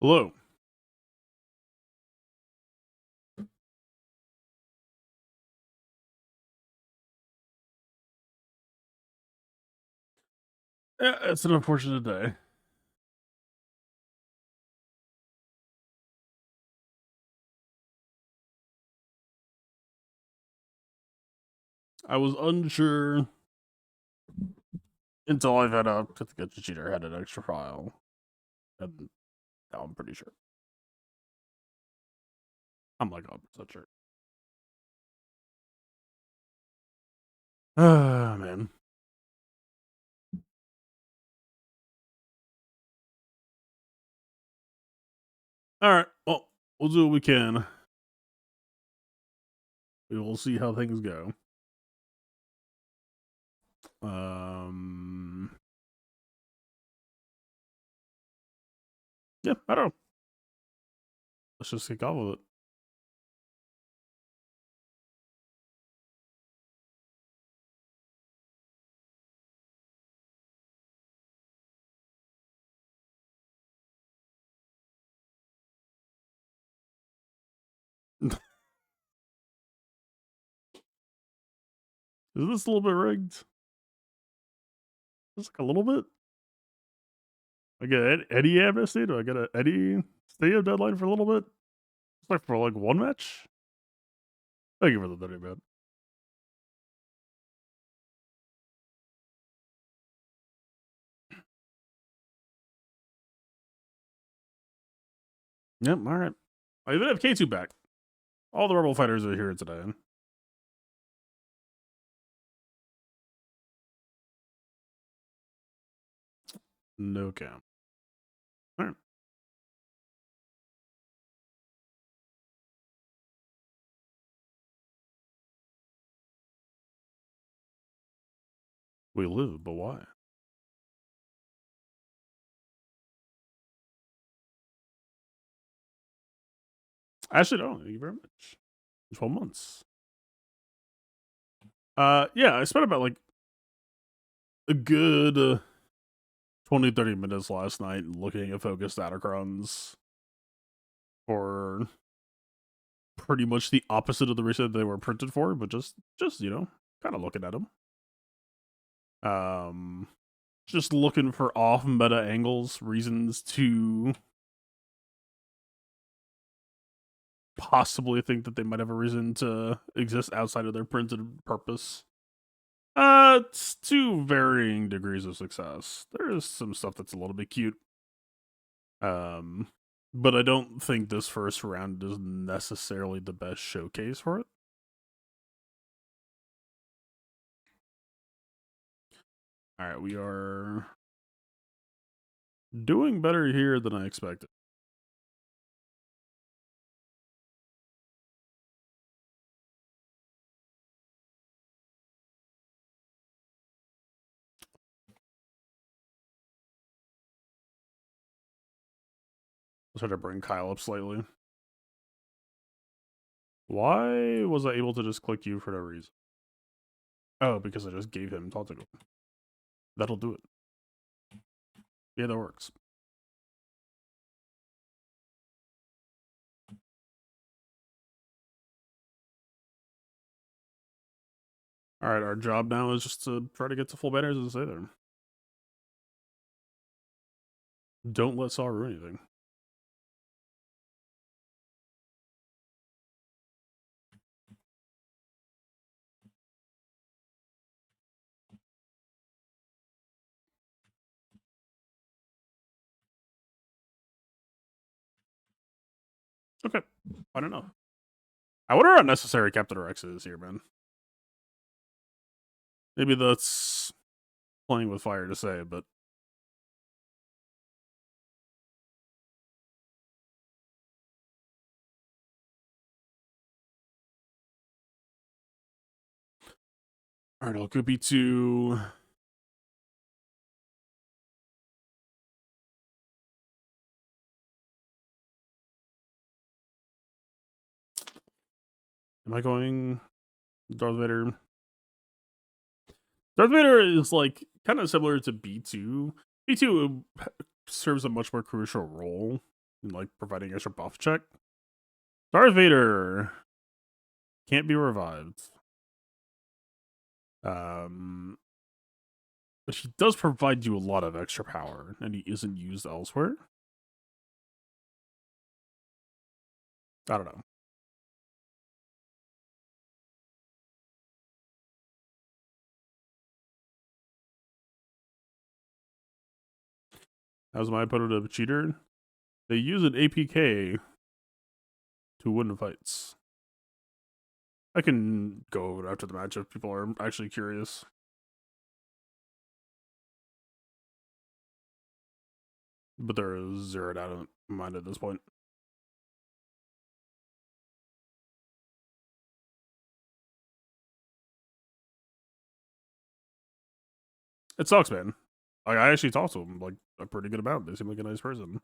Hello. Yeah, it's an unfortunate day. I was unsure until I found out that the cheater had an extra file. And now I'm pretty sure. I'm like 100% sure. Ah, man. Alright, well, we'll do what we can. We will see how things go. Yeah, I don't know. Let's just kick off with it. Is this a little bit rigged? Just like a little bit? I get Eddie amnesty? Do I get an Eddie stay-up deadline for a little bit? It's like for like one match? Thank you for the 30, man. Yep, alright. I even have K2 back. All the Rebel fighters are here today. No count. Alright. We live, but why? Actually, no, thank you very much. 12 months. Yeah, I spent about like a good 20, 30 minutes last night looking at focused datacrons for pretty much the opposite of the reason they were printed for, but just you know, kind of looking at them. Just looking for off meta angles, reasons to possibly think that they might have a reason to exist outside of their printed purpose. It's to varying degrees of success. There is some stuff that's a little bit cute. But I don't think this first round is necessarily the best showcase for it. Alright, we are doing better here than I expected. Let's try to bring Kyle up slightly. Why was I able to just click you for no reason? Oh, because I just gave him Taunting. That'll do it. Yeah, that works. Alright, our job now is just to try to get to full banners and stay there. Don't let Saw ruin anything. Okay, I don't know. I wonder how unnecessary Captain Rex is here, man. Maybe that's playing with fire to say, but alright, I'll go B2. Am I going Darth Vader? Darth Vader is like kind of similar to B2. B2 serves a much more crucial role and like providing extra buff check. Darth Vader can't be revived. But he does provide you a lot of extra power, and he isn't used elsewhere. I don't know. How's my opponent a cheater? They use an APK to win fights. I can go over it after the match if people are actually curious. But they're zeroed out of mind at this point. It sucks, man. I actually talked to him like a pretty good amount. They seem like a nice person.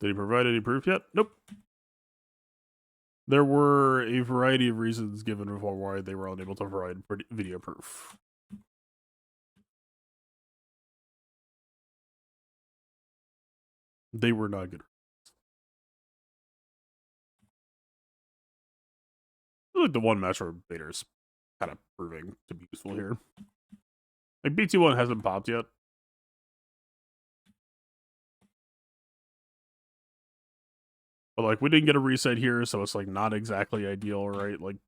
Did he provide any proof yet? Nope. There were a variety of reasons given for why they were unable to provide video proof. They were not good. Like the one match where Vader's kind of proving to be useful here. Like BT1 hasn't popped yet. But like we didn't get a reset here, so it's like not exactly ideal, right? Like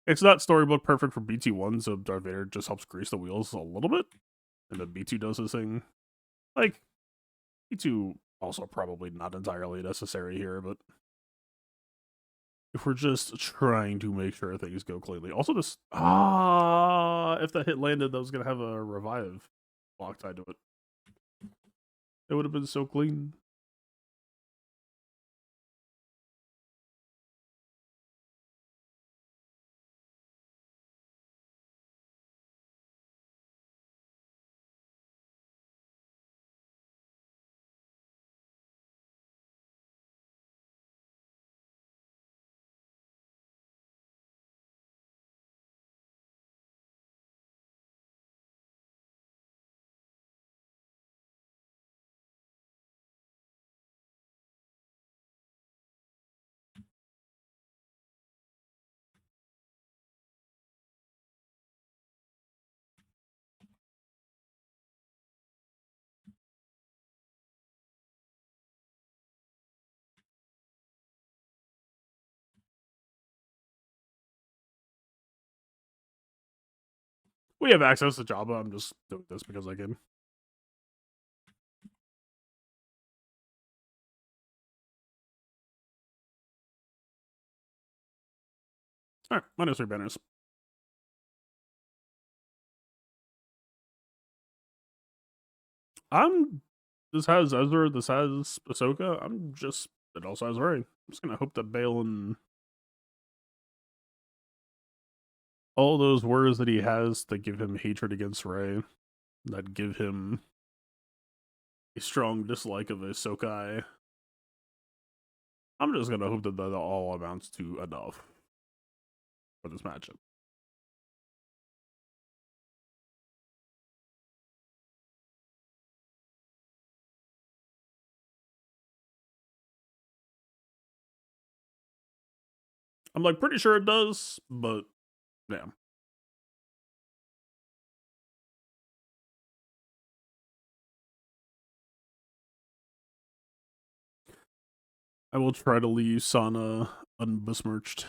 it's not storybook perfect for BT1, so Darth Vader just helps grease the wheels a little bit. And then B2 does his thing. Like B2 also probably not entirely necessary here, but if we're just trying to make sure things go cleanly. Also this if that hit landed, that was gonna have a revive block tied to it. It would have been so clean. We have access to Jabba. I'm just doing this because I can. Alright, -3 banners. This has Ezra, this has Ahsoka. It also has Rey. I'm just gonna hope that Balin, all those words that he has that give him hatred against Rey, that give him a strong dislike of Ahsoka, I'm just gonna hope that that all amounts to enough for this matchup. I'm like pretty sure it does, but yeah. I will try to leave Sana unbesmirched.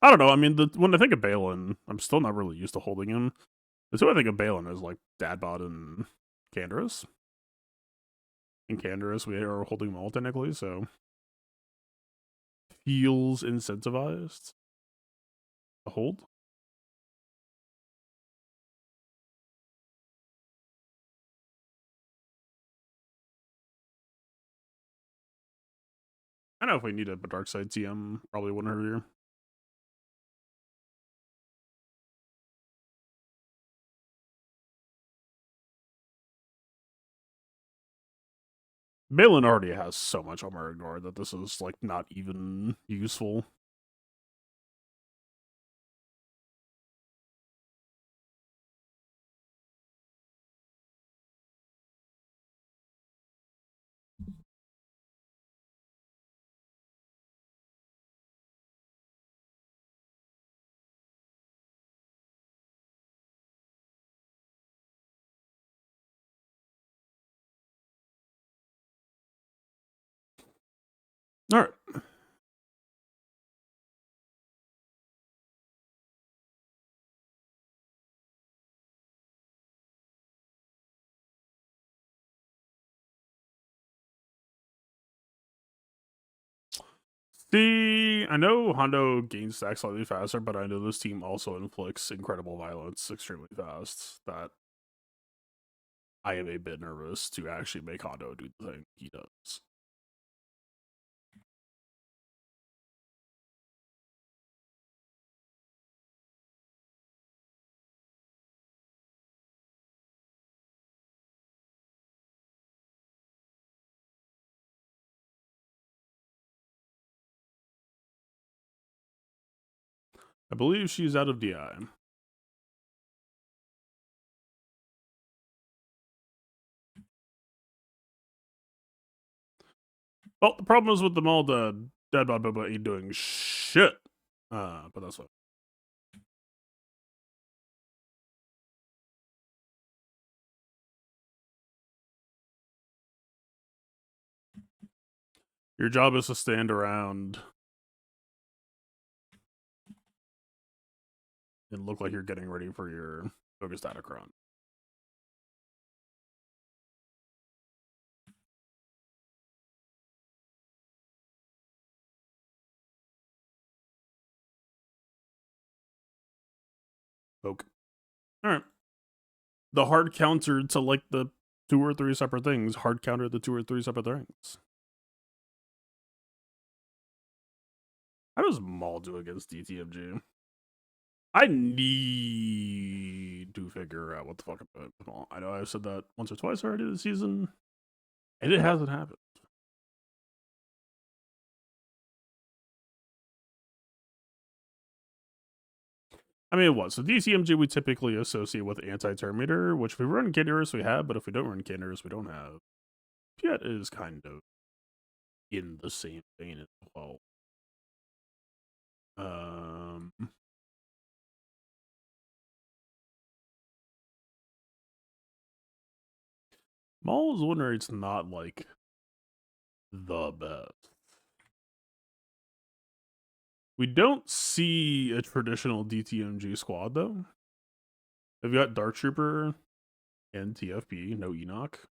I don't know. I mean, when I think of Balin, I'm still not really used to holding him. The two I think of Balin is like Dadbot and Canderous. In Canderous, we are holding them all technically, so feels incentivized to hold. I know if we need a dark side TM, probably wouldn't hurt here. Balin already has so much armor ignore that this is like not even useful. All right. See, I know Hondo gains stacks slightly faster, but I know this team also inflicts incredible violence extremely fast. That I am a bit nervous to actually make Hondo do the thing he does. I believe she's out of DI. Well, the problem is with them all, the dead bot Boba ain't doing shit. But that's what. Your job is to stand around and look like you're getting ready for your focused Datacron. Poke. Alright. The hard counter to like the 2 or 3 separate things. Hard counter the 2 or 3 separate things. How does Maul do against DTMG? I need to figure out what the fuck I'm doing with Maul. I know I've said that once or twice already this season, and it hasn't happened. I mean, it was. So DCMG we typically associate with anti-Terminator, which if we run Canderous, we have, but if we don't run Canderous, we don't have. Piet is kind of in the same vein as well. Maul is one where it's not like the best. We don't see a traditional DTMG squad though. We've got Dark Trooper and TFP, no Enoch,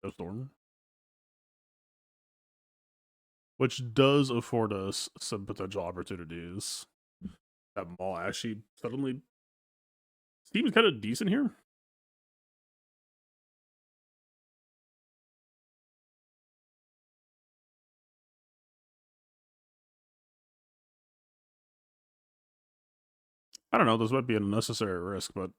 no Storm, which does afford us some potential opportunities. That Maul actually suddenly seems kind of decent here. I don't know, this might be an unnecessary risk, but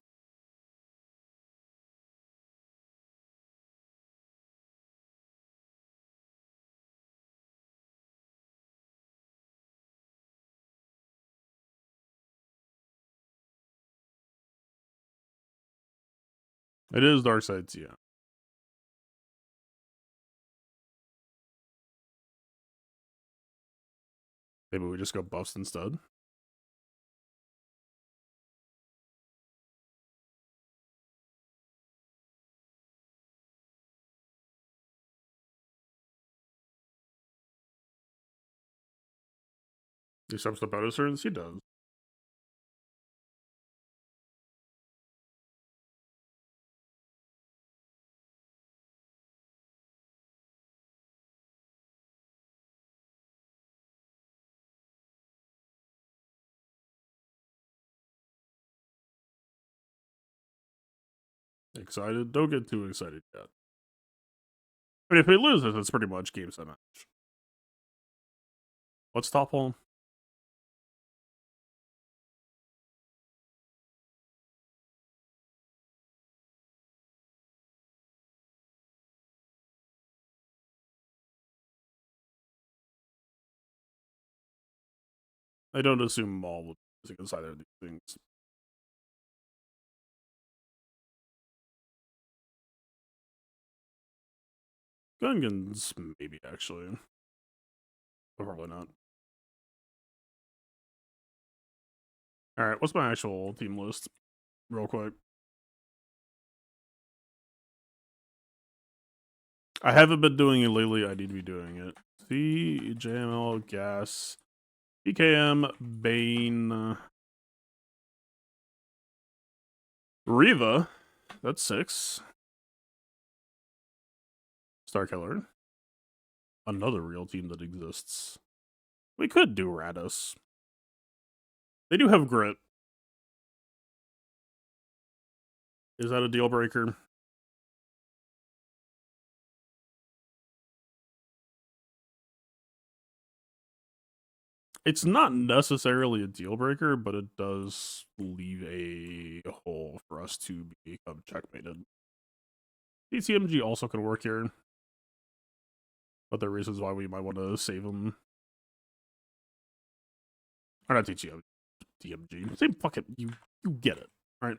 it is Dark Sides, yeah. Maybe we just go buffs instead. He steps the bonus turns, he does. Excited? Don't get too excited yet. I mean, if we lose this, it's pretty much game set match. What's top hole? I don't assume all will be inside of these things. Gun guns, maybe actually. But probably not. Alright, what's my actual team list? Real quick. I haven't been doing it lately. I need to be doing it. C, JML, Gas, PKM, Bane, Riva. That's 6. Starkiller. Another real team that exists. We could do Radis. They do have grit. Is that a deal breaker? It's not necessarily a deal breaker, but it does leave a hole for us to become checkmated. DTMG also could work here, but there are reasons why we might want to save them. Or not DTMG, DMG. Same fucking, you get it, right?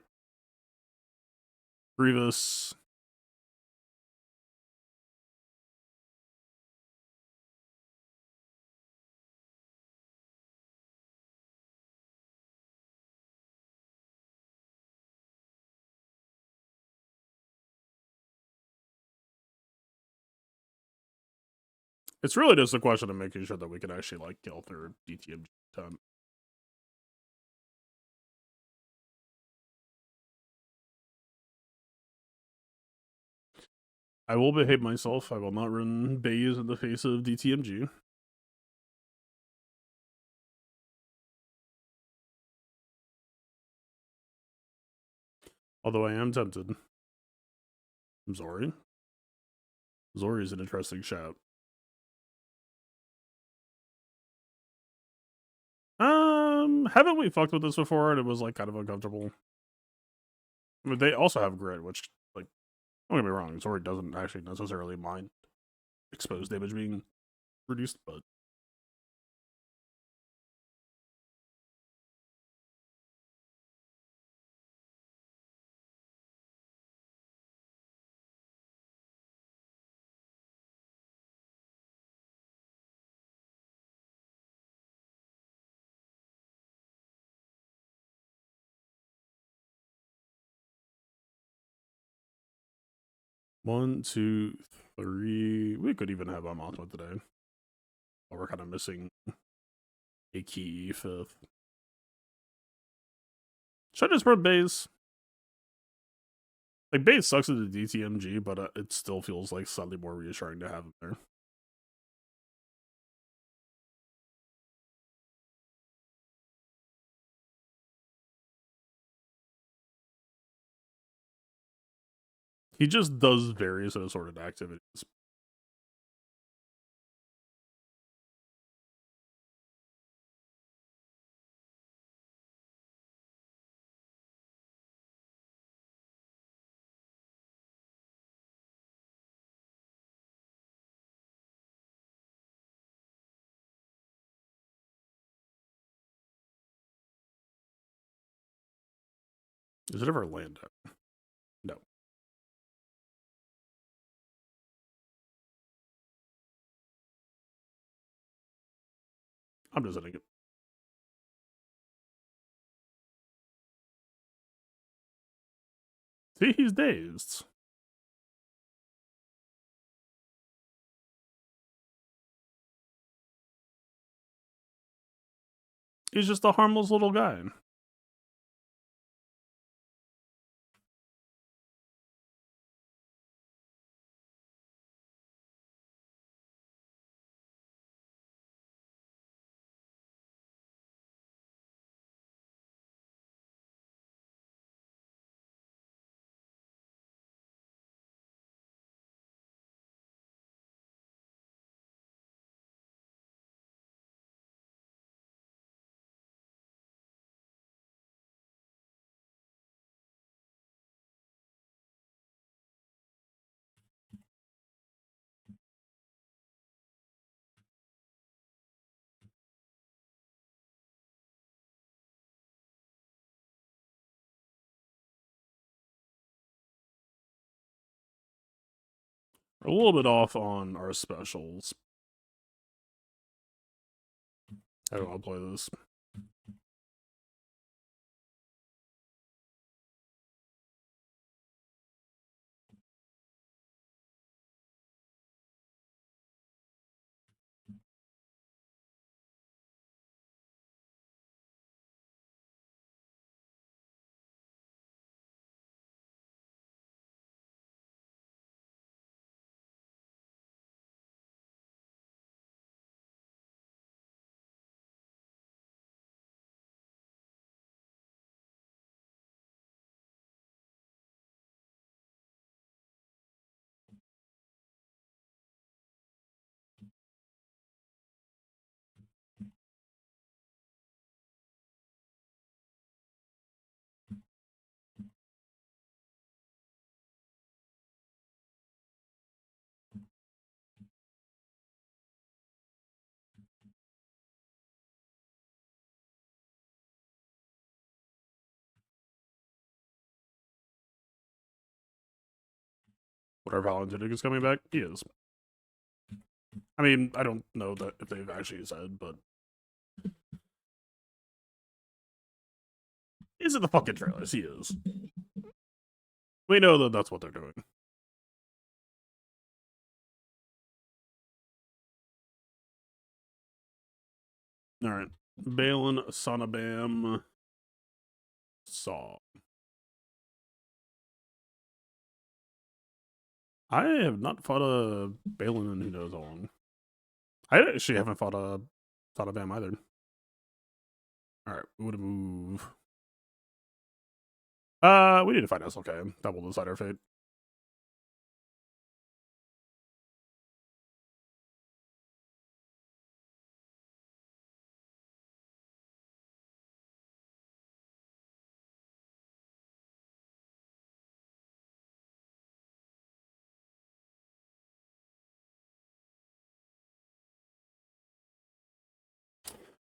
Grievous. It's really just a question of making sure that we can actually like kill through DTMG time. I will behave myself. I will not run bays in the face of DTMG. Although I am tempted. Zori. Zori is an interesting shout. Haven't we fucked with this before and it was like kind of uncomfortable? I mean, they also have grit, which, like, don't get me wrong, Zori doesn't actually necessarily mind exposed damage being reduced, but one, two, three. We could even have Amatma today. But we're kind of missing a key fifth. Should I just run Baze? Like, Baze sucks at the DTMG, but it still feels like slightly more reassuring to have him there. He just does various assorted activities. Does it ever land? No. I'm just hitting it. See, he's dazed. He's just a harmless little guy. We're a little bit off on our specials. I don't want to play this. Whatever Valentinic is coming back, he is. I mean, I don't know that if they've actually said, but is it the fucking trailers? He is. We know that that's what they're doing. All right, Balin, Sonabam, Saw. I have not fought a Balin in who knows how long. I actually haven't fought a Sonabam either. All right, we would move. We need to find SLK. That will decide our fate.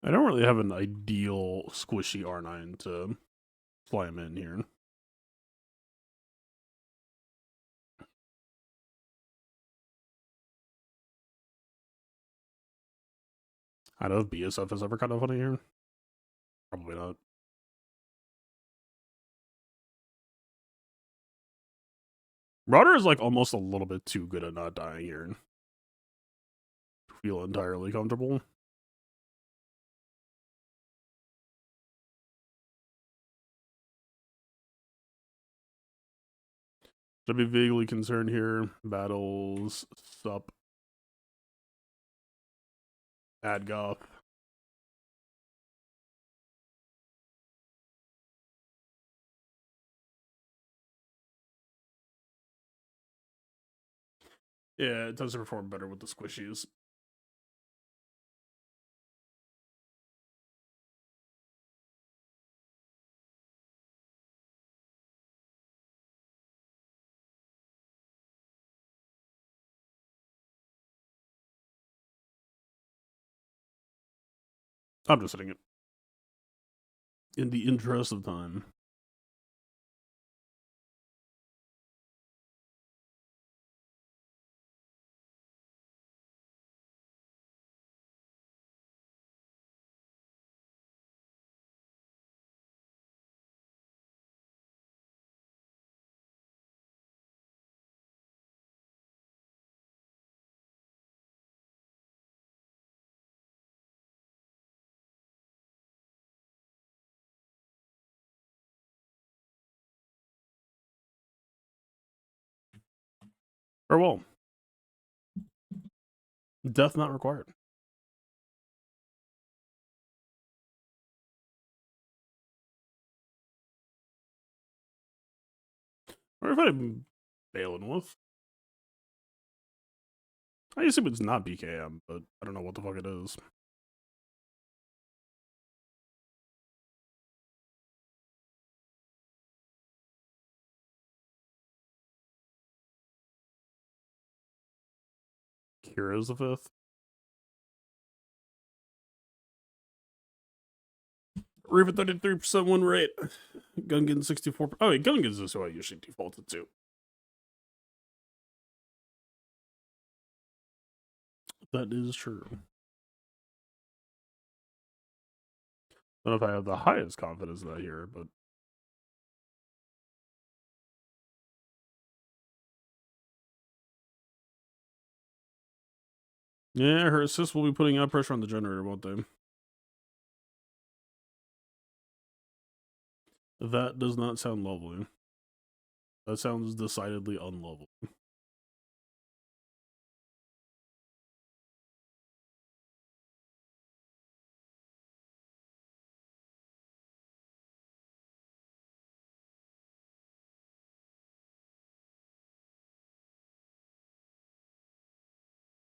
I don't really have an ideal squishy R9 to fly him in here. I don't know if BSF is ever kind of funny here. Probably not. Rudder is like almost a little bit too good at not dying here. Feel entirely comfortable. Should be vaguely concerned here. Battles, sup, Adgoth. Yeah, it does perform better with the squishies. I'm just hitting it. In the interest of time. Farewell. Death not required. Or if I'm Balin with. I assume it's not BKM, but I don't know what the fuck it is. Kira's the fifth. Reaver 33% win rate. Gungan 64. Oh, wait, Gungans is who I usually defaulted to. That is true. I don't know if I have the highest confidence in that here, but yeah, her assist will be putting out pressure on the generator, won't they? That does not sound lovely. That sounds decidedly unlovely.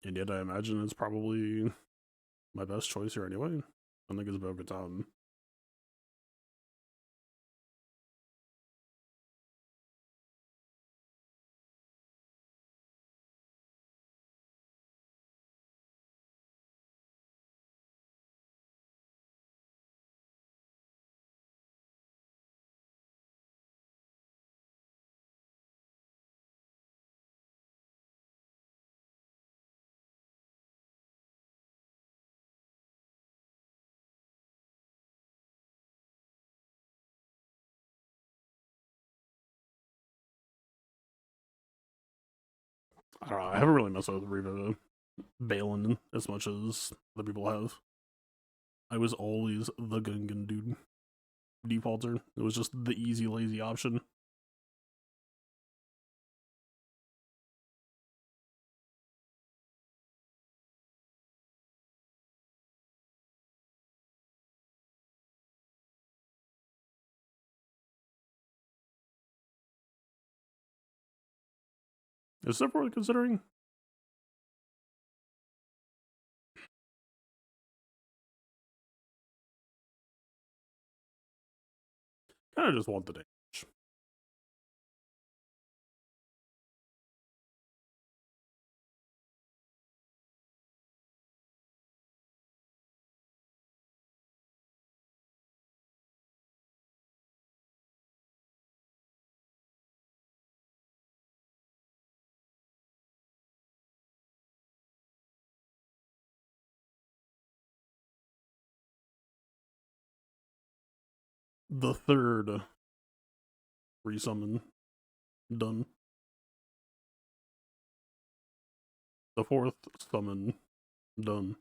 And yet I imagine it's probably my best choice here anyway. I think it's Bo-Katan. I don't know. I haven't really messed with Riva Balin as much as other people have. I was always the Gungan dude defaulter. It was just the easy, lazy option. Is that worth considering? Kind of just want the damage. The third resummon done. The fourth summon done.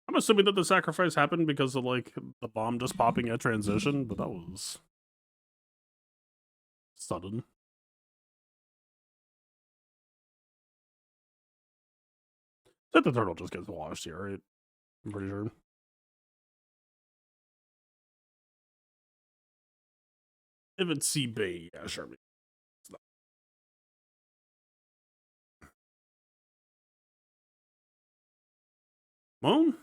I'm assuming that the sacrifice happened because of like the bomb just popping at transition, but that was sudden. That the turtle just gets washed here, right? I'm pretty sure. If it's C B, yeah, sure. It's not. Well,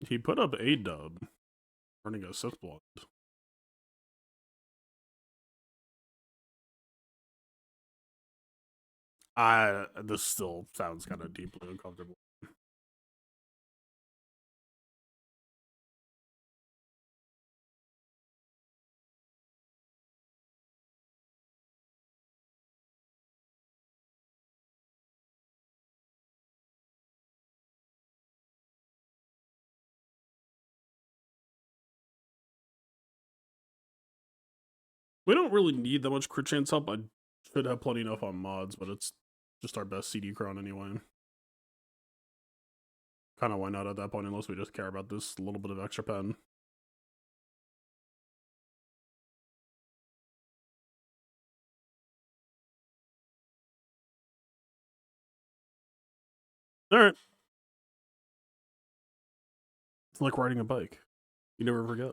he put up a dub, running a Sith blood. This still sounds kind of deeply uncomfortable. We don't really need that much crit chance help. I should have plenty enough on mods, but it's just our best CD crown anyway. Kind of why not at that point, unless we just care about this little bit of extra pen. Alright. It's like riding a bike. You never forget.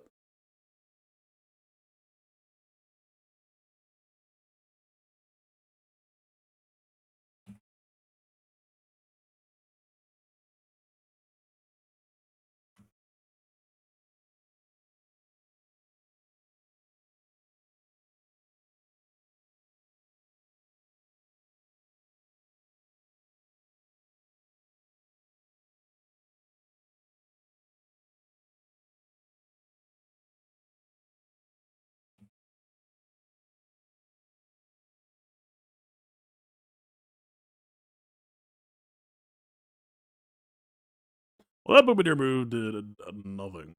Well, that Bombardier move did nothing.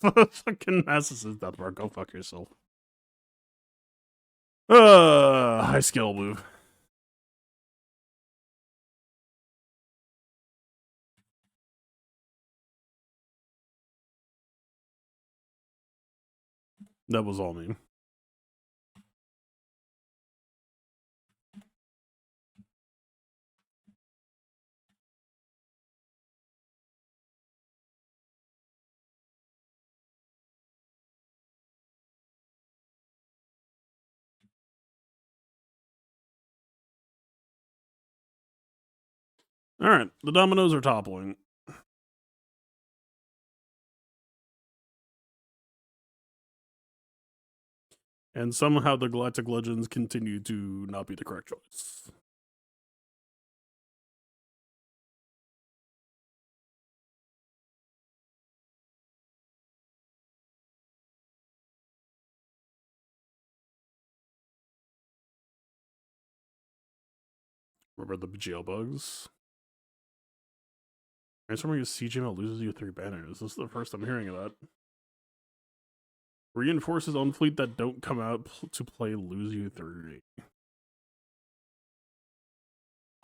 Fucking Nasus' death bar. Go fuck yourself. High skill move. That was all me. Alright, the dominoes are toppling. And somehow the Galactic Legends continue to not be the correct choice. Remember the jail bugs? Transforming a CGML loses you 3 banners. This is the first I'm hearing of that. Reinforces on fleet that don't come out to play lose you 3.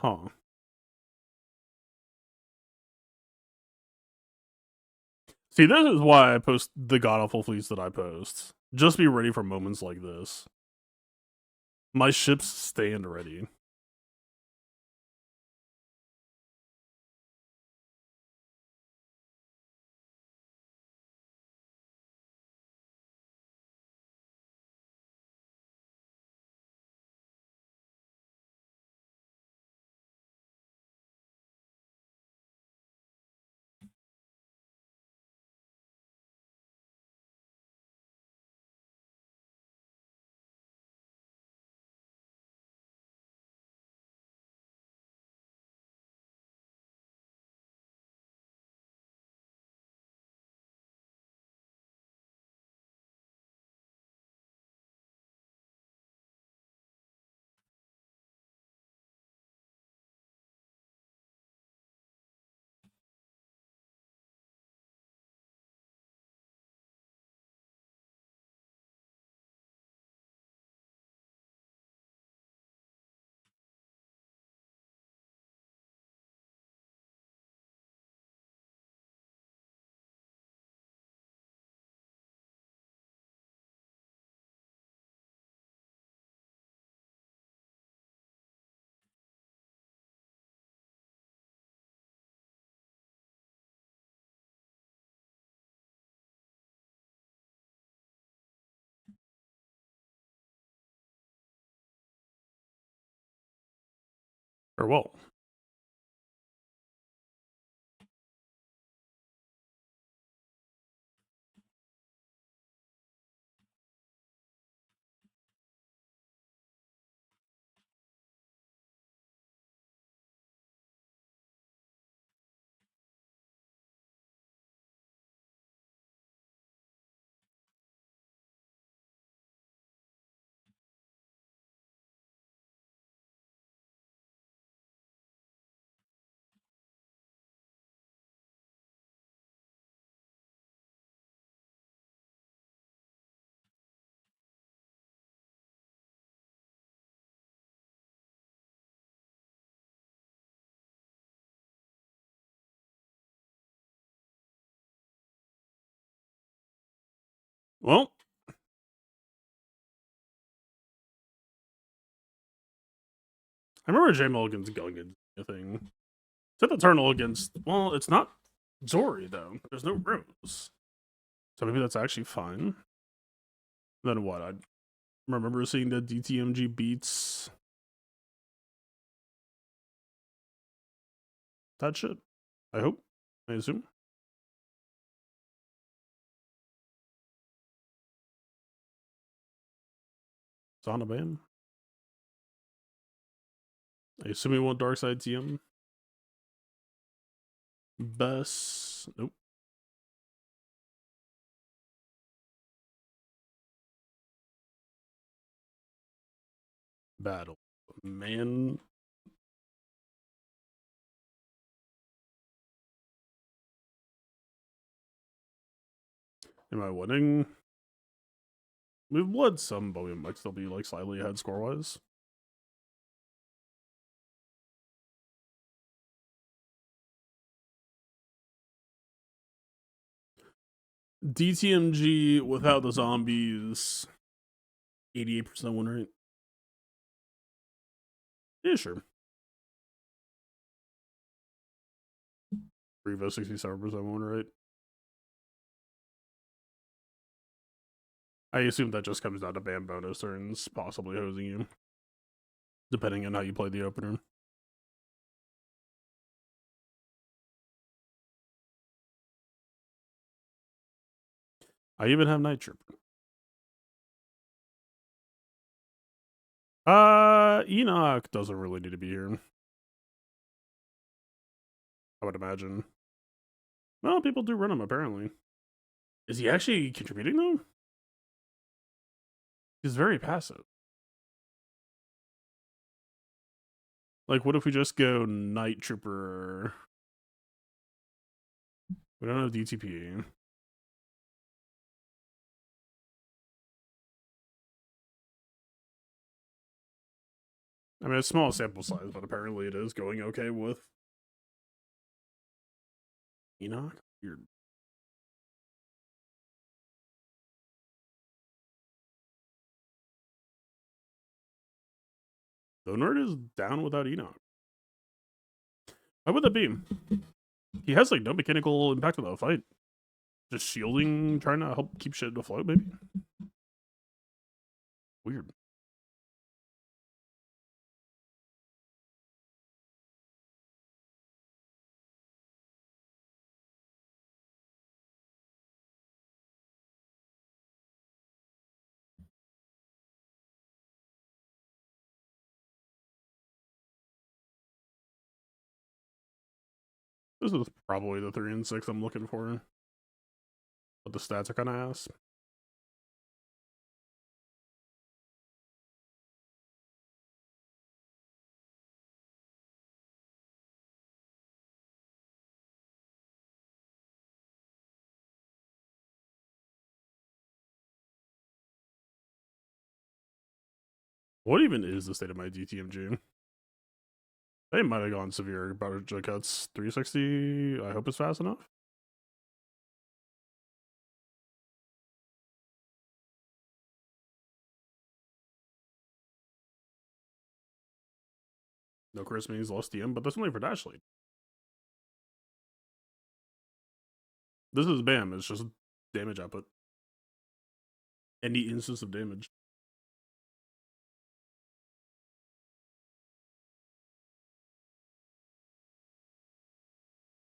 Huh. See, this is why I post the god-awful fleets that I post. Just be ready for moments like this. My ships stand ready. Farewell. Well, I remember J Mulligan's Gungan thing. Tip Eternal against, well, it's not Zori, though. There's no Rose. So maybe that's actually fine. Then what? I remember seeing the DTMG beats that shit. I hope. I assume. It's on a ban. I assume we want Dark Side TM. Best. Nope. Battle. Man. Am I winning? We've bled some, but we might still be like slightly ahead score wise. DTMG without the zombies, 88% win rate. Yeah, sure. Revo 67% win rate. I assume that just comes down to ban bonus turns, possibly hosing you, depending on how you play the opener. I even have Night Trooper. Enoch doesn't really need to be here. I would imagine. Well, people do run him, apparently. Is he actually contributing, though? He's very passive. Like, what if we just go Night Trooper? We don't have DTP. I mean, it's small sample size, but apparently it is going okay with Enoch. Weird. The nerd is down without Enoch. Why would that be? He has like no mechanical impact on the fight. Just shielding, trying to help keep shit afloat, maybe? Weird. This is probably the 3 and 6 I'm looking for. But the stats are kind of ass. What even is the state of my DTMG? They might have gone severe budget cuts. 360, I hope it's fast enough. No Chris means lost DM, but that's only for Dash Lead. This is BAM, it's just damage output. Any instance of damage.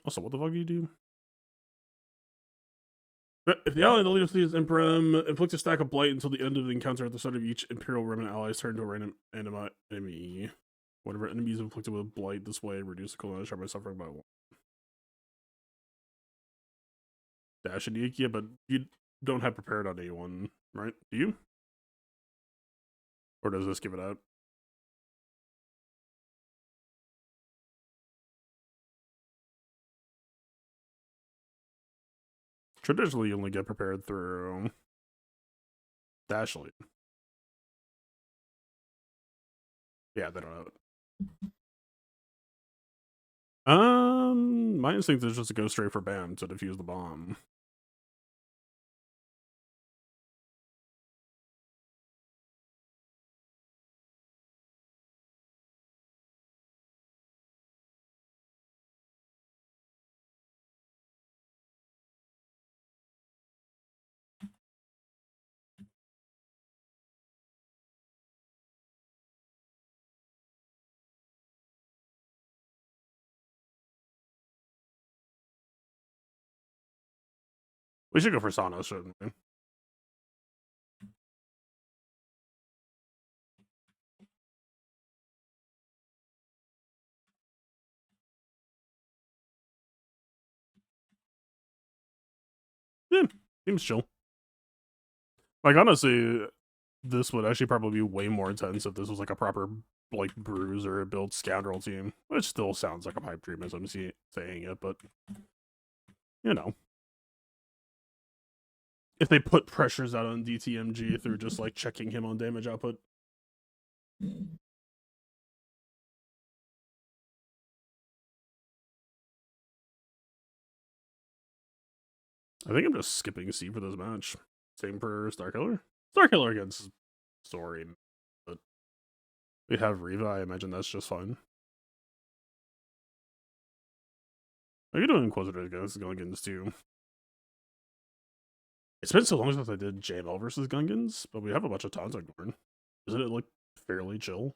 Also, what the fuck do you do? If the ally in the leader is Imperum, inflict a stack of blight until the end of the encounter at the start of each Imperial Remnant allies turn to a random enemy. Whatever enemies inflicted with blight this way, reduce the cooldown shot by suffering by 1. Dash and Ike, yeah, but you don't have prepared on anyone, right? Do you? Or does this give it out? Traditionally, you only get prepared through Dash Lead. Yeah, they don't have it. My instinct is just to go straight for BAM to defuse the bomb. We should go for Sauna, shouldn't we? Yeah, seems chill. Like, honestly, this would actually probably be way more intense if this was like a proper, like, bruise or a build scoundrel team, which still sounds like a pipe dream as I'm saying it, but, you know. If they put pressures out on DTMG through just, like, checking him on damage output. I think I'm just skipping C for this match. Same for Starkiller. Starkiller against Story, but we have Riva. I imagine that's just fine. I could do an Inquisitor against Gungans too. It's been so long since I did JML versus Gungans, but we have a bunch of taunts ignored. Isn't it like fairly chill?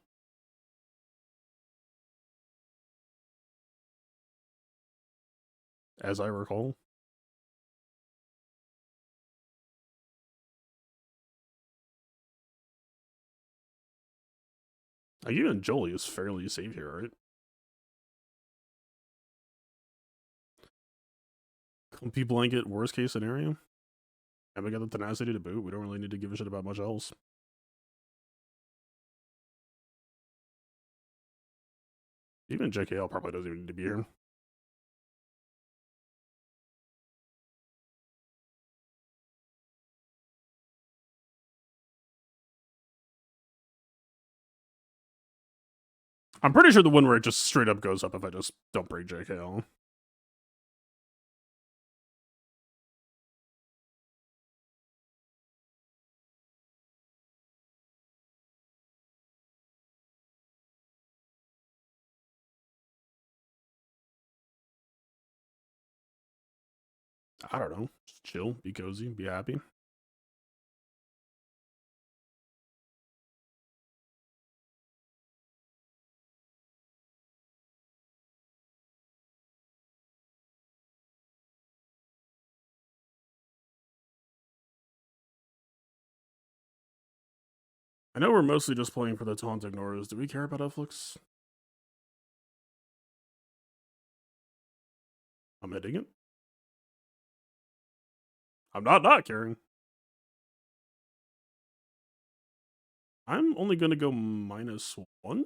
As I recall. Like, even Jolie is fairly safe here, right? Comfy blanket, worst case scenario. And we got the tenacity to boot. We don't really need to give a shit about much else. Even JKL probably doesn't even need to be here. I'm pretty sure the one where it just straight up goes up if I just don't break JKL. I don't know. Just chill, be cozy, be happy. I know we're mostly just playing for the taunt ignores. Do we care about Netflix? I'm hitting it. I'm not caring. I'm only going to go -1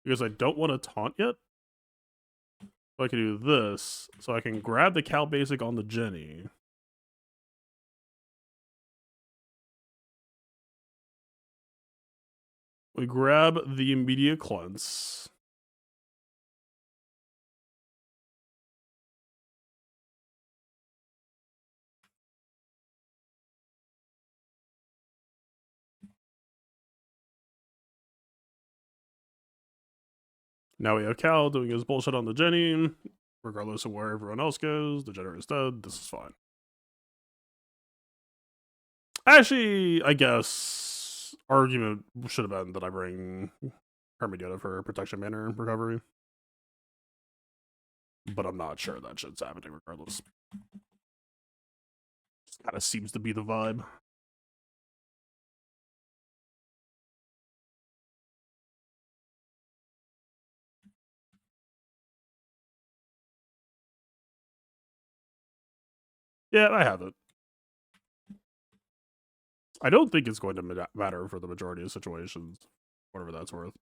because I don't want to taunt yet. So I can do this, so I can grab the Cal Basic on the Jenny. We grab the immediate cleanse. Now we have Cal doing his bullshit on the Jenny. Regardless of where everyone else goes, the Jenner is dead. This is fine. Actually, I guess argument should have been that I bring Hermione for protection banner recovery. But I'm not sure that shit's happening regardless. Just kind of seems to be the vibe. Yeah, I have it. I don't think it's going to matter for the majority of situations, whatever that's worth.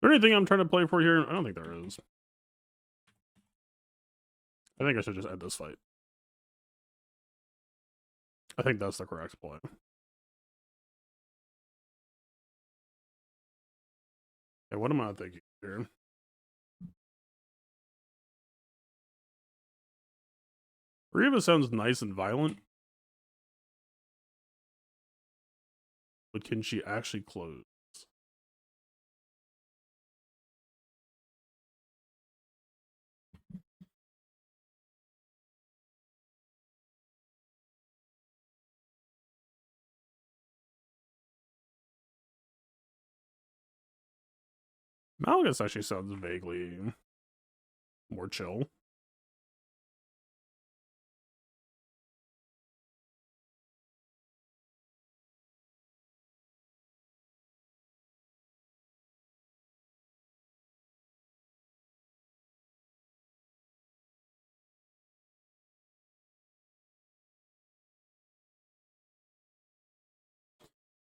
Is there anything I'm trying to play for here? I don't think there is. I think I should just end this fight. I think that's the correct play. Okay, what am I thinking here? Riva sounds nice and violent, but can she actually close? Malgus actually sounds vaguely more chill.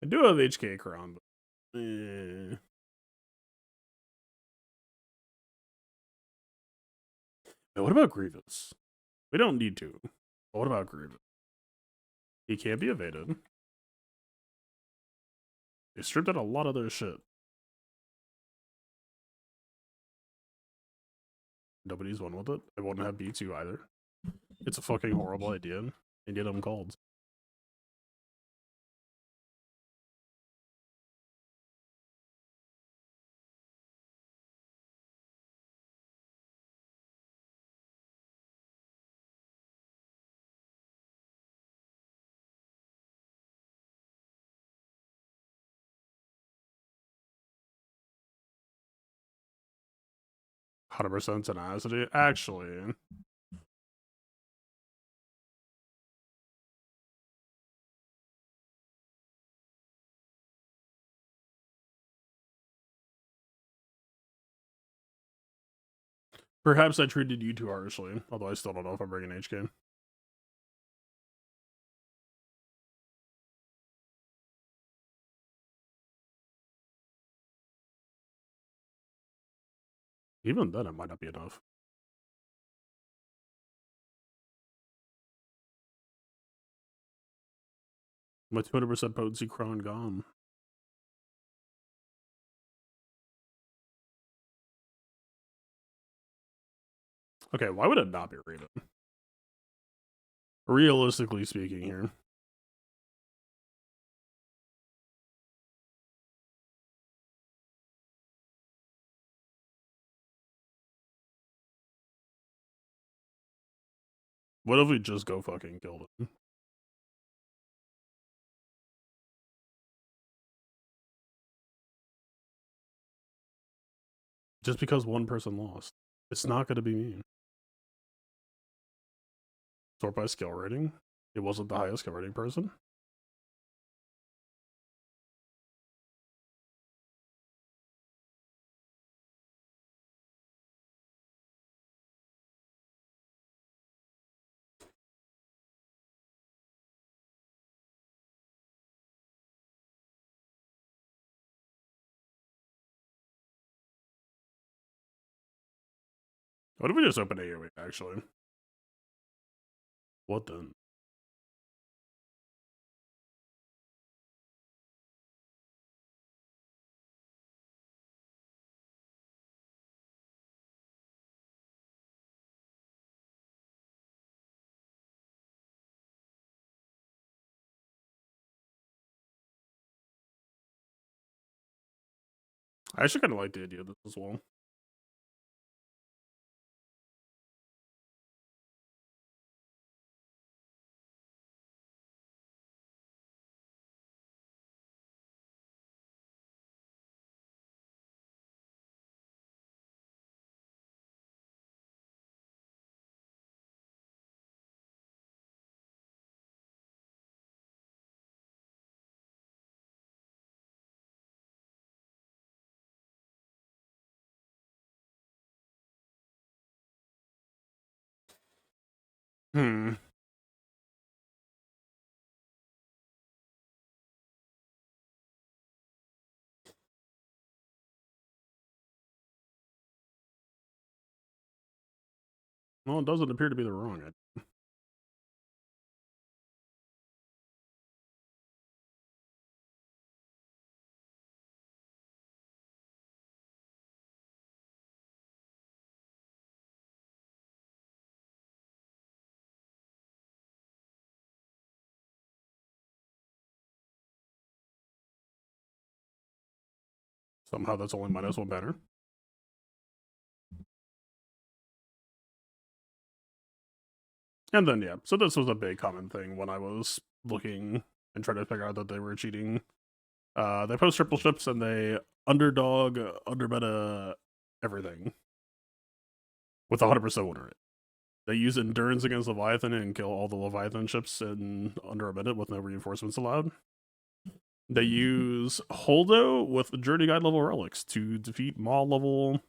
I do have HK Crown, but Now, what about Grievous? We don't need to. But what about Grievous? He can't be evaded. They stripped out a lot of their shit. Nobody's won with it. I won't have B2 either. It's a fucking horrible idea, and yet I'm called. %, tenacity. Actually, perhaps I treated you too harshly, although I still don't know if I'm bringing HK. Even then, it might not be enough. My 200% potency crown gone. Okay, why would it not be Rita? Realistically speaking here. What if we just go fucking kill them? Just because one person lost. It's not going to be me. Sort by skill rating. It wasn't the highest skill rating person. What if we just open AoE, actually? What then? I actually kind of like the idea of this as well. Hmm. Well, it doesn't appear to be the wrong idea. Somehow that's only -1 banner. And then, yeah, so this was a big common thing when I was looking and trying to figure out that they were cheating. They post triple ships and they underdog, undermeta everything with 100% win rate. They use endurance against Leviathan and kill all the Leviathan ships in under a minute with no reinforcements allowed. They use Holdo with Journey Guide level relics to defeat Maw level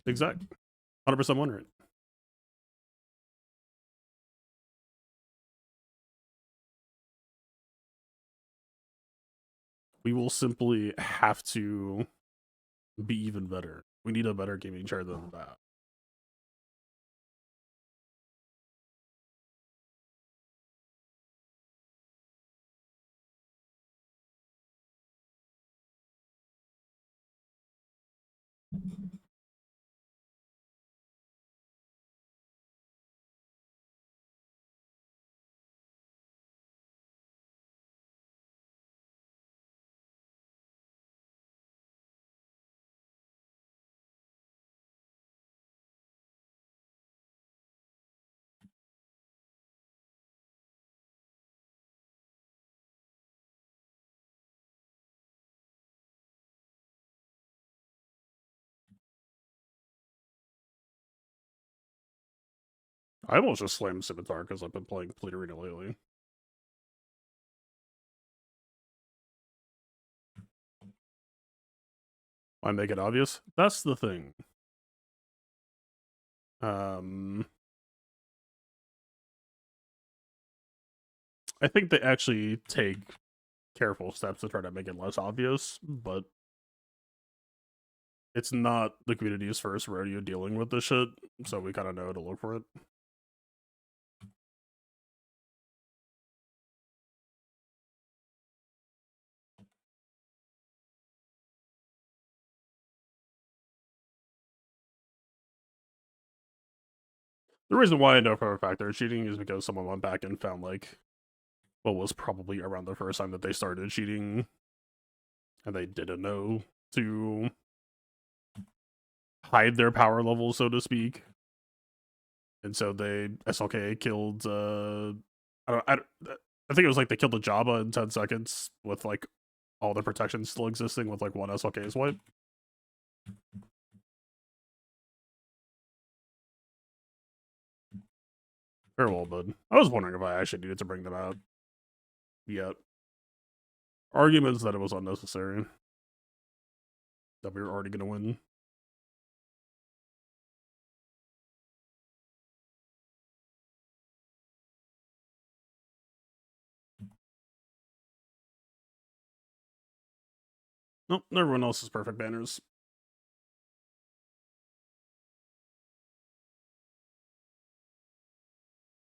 exact 100% win rate. We will simply have to be even better. We need a better gaming chair than that. I almost just slammed Scimitar because I've been playing Fleet Arena lately. I make it obvious. That's the thing. I think they actually take careful steps to try to make it less obvious, but it's not the community's first rodeo dealing with this shit, so we kind of know to look for it. The reason why I know for a fact they're cheating is because someone went back and found, like, what was probably around the first time that they started cheating, and they didn't know to hide their power level, so to speak. And so they SLK killed I think it was like they killed a Jabba in 10 seconds with like all the protections still existing with like one SLK's wipe. Very well done. I was wondering if I actually needed to bring them out yet. Arguments that it was unnecessary. That we were already gonna win. Nope, everyone else is perfect banners.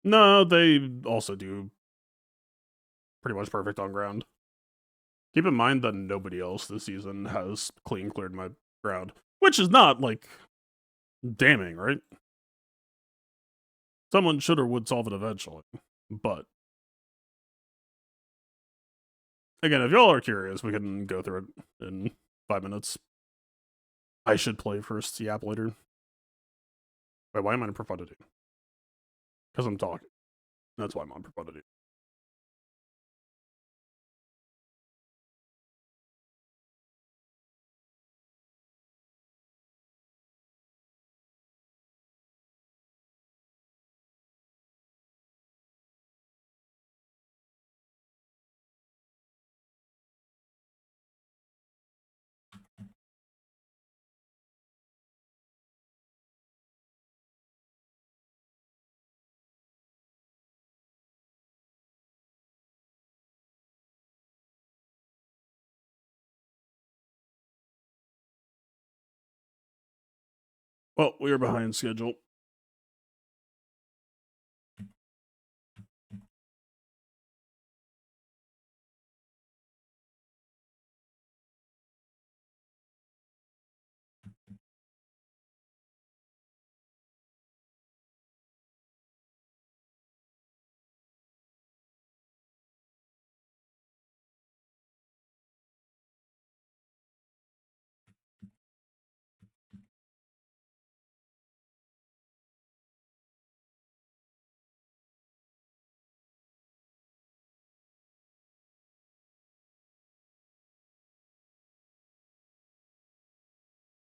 No, they also do pretty much perfect on ground. Keep in mind that nobody else this season has clean cleared my ground, which is not like damning, right? Someone should or would solve it eventually, but again, if y'all are curious, we can go through it in 5 minutes. I should play first, the app later. Wait, why am I in profundity? Because I'm talking. That's why I'm on profundity. Well, we are behind schedule.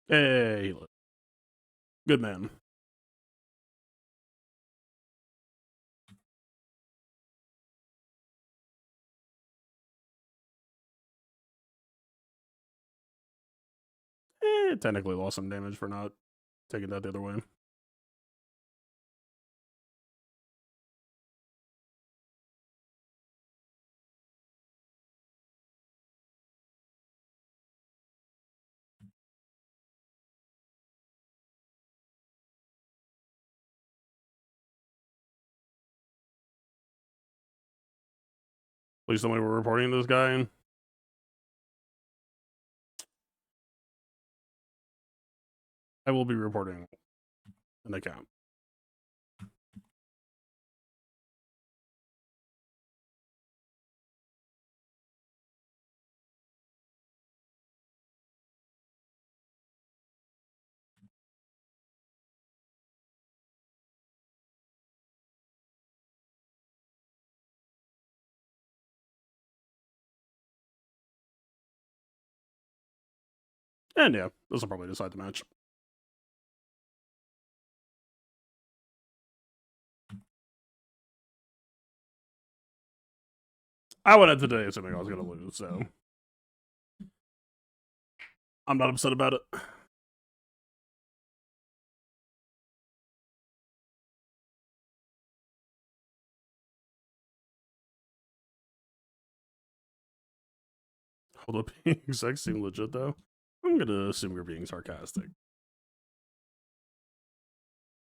Hey, he lived. Good man. Technically lost some damage for not taking that the other way. Please tell me we're reporting this guy. I will be reporting an account. And yeah, this will probably decide the match. I went in today assuming I was going to lose, so I'm not upset about it. Hold up, being sex seem legit though. I'm gonna assume you're being sarcastic.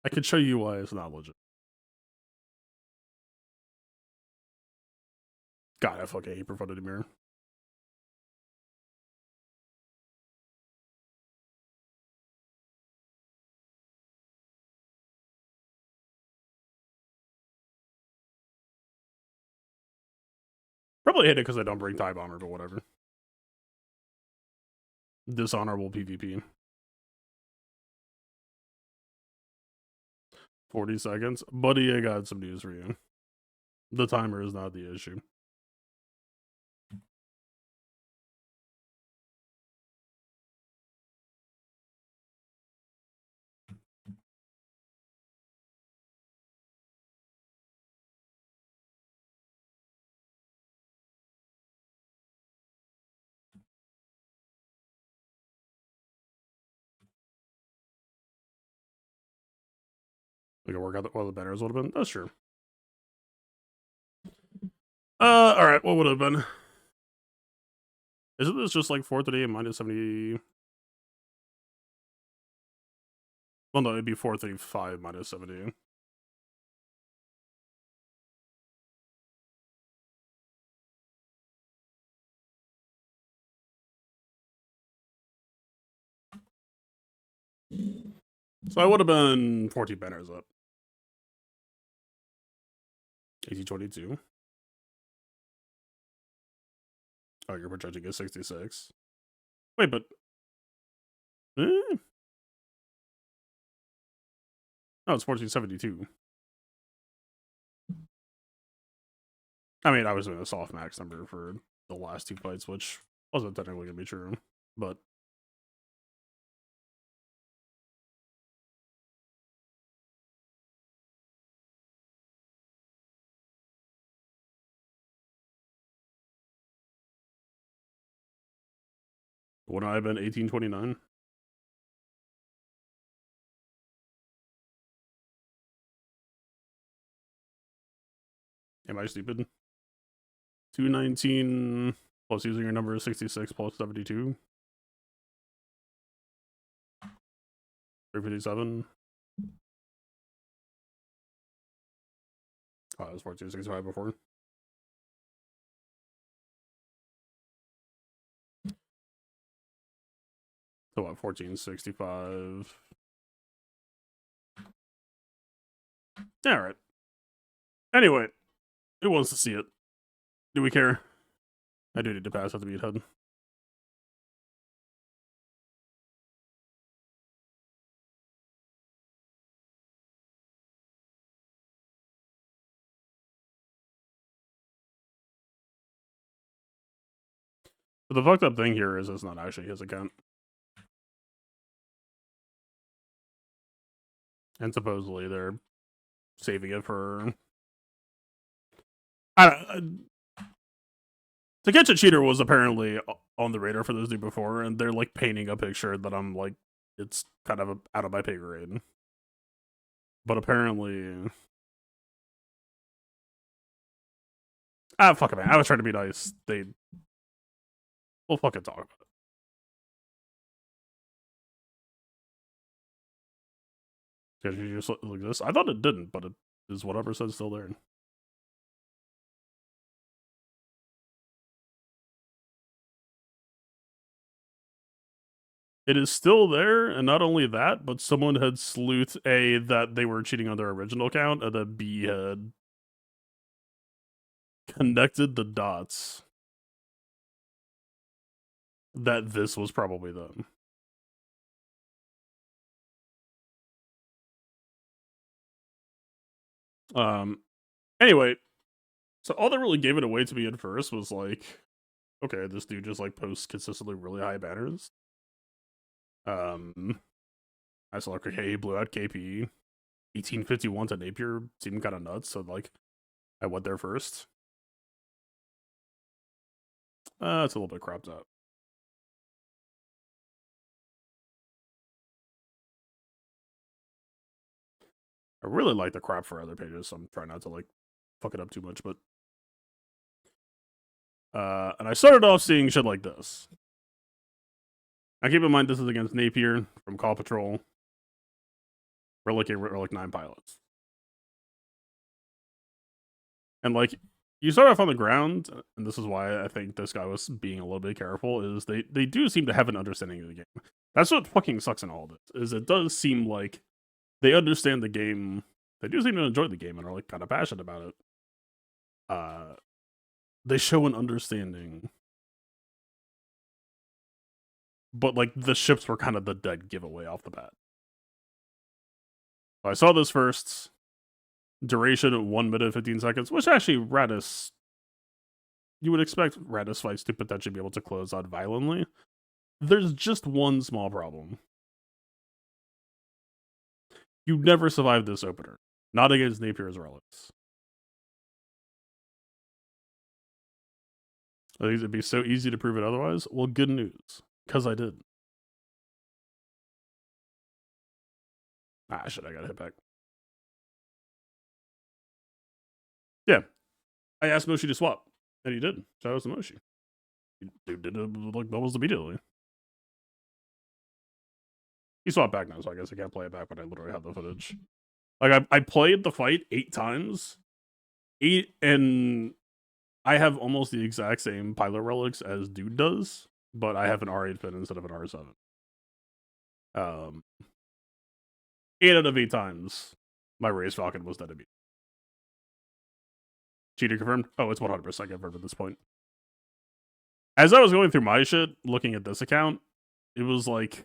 I can show you why it's not legit. God, I fucking hate profundity mirror. Probably hate it because I don't bring tie bomber, but whatever. Dishonorable PvP. 40 seconds. Buddy, I got some news for you. The timer is not the issue. We can work out what the banners would have been. That's true. Alright, what would have been? Isn't this just like 430 and minus 70? Well, no, it'd be 435 minus 70. So I would have been 14 banners up. 1822. Oh, you're projecting a 66. Wait, but eh? Oh, it's 1472. I mean, I was doing a soft max number for the last two fights, which wasn't technically gonna be true, but wouldn't I have been 1829? Am I stupid? 219 plus using your number 66 plus 72. 357. Oh, it was 1465 before. So what, 1465? Alright. Anyway, who wants to see it? Do we care? I do need to pass at the meathead. But the fucked up thing here is it's not actually his account. And supposedly they're saving it for... I don't... To Catch a Cheater was apparently on the radar for this dude before, and they're like painting a picture that I'm like, it's kind of out of my pay grade. But apparently... fuck it, man. I was trying to be nice. We'll fucking talk about it. Did you just look like this? I thought it didn't, but it is whatever says still there. It is still there, and not only that, but someone had sleuthed A, that they were cheating on their original account, and then B had connected the dots that this was probably them. Anyway, so all that really gave it away to me at first was like, okay, this dude just like posts consistently really high banners. I saw like, okay, he blew out KP. 1851 to Napier seemed kind of nuts, so like, I went there first. It's a little bit cropped up. I really like the crop for other pages, so I'm trying not to like fuck it up too much, but and I started off seeing shit like this. Now keep in mind this is against Napier from Call Patrol. Relic 9 pilots. And like, you start off on the ground, and this is why I think this guy was being a little bit careful, is they do seem to have an understanding of the game. That's what fucking sucks in all of this, is it does seem like they understand the game. They do seem to enjoy the game and are like kind of passionate about it. They show an understanding. But like the ships were kind of the dead giveaway off the bat. So I saw this first. Duration 1 minute 15 seconds, which actually Radis, you would expect Radis fights to potentially be able to close out violently. There's just one small problem. You never survived this opener. Not against Napier's relics. I think it'd be so easy to prove it otherwise. Well, good news, because I did. Ah, shit, I got hit back. Yeah. I asked Moshi to swap, and he did. Shout out to Moshi. Dude did it like almost immediately. He swapped back now, so I guess I can't play it back, but I literally have the footage. Like, I played the fight 8 times. 8, and I have almost the exact same pilot relics as Dude does, but I have an R8 fin instead of an R7. 8 out of 8 times, my Race Falcon was dead to beat. Cheater confirmed? Oh, it's 100% confirmed at this point. As I was going through my shit, looking at this account, it was like,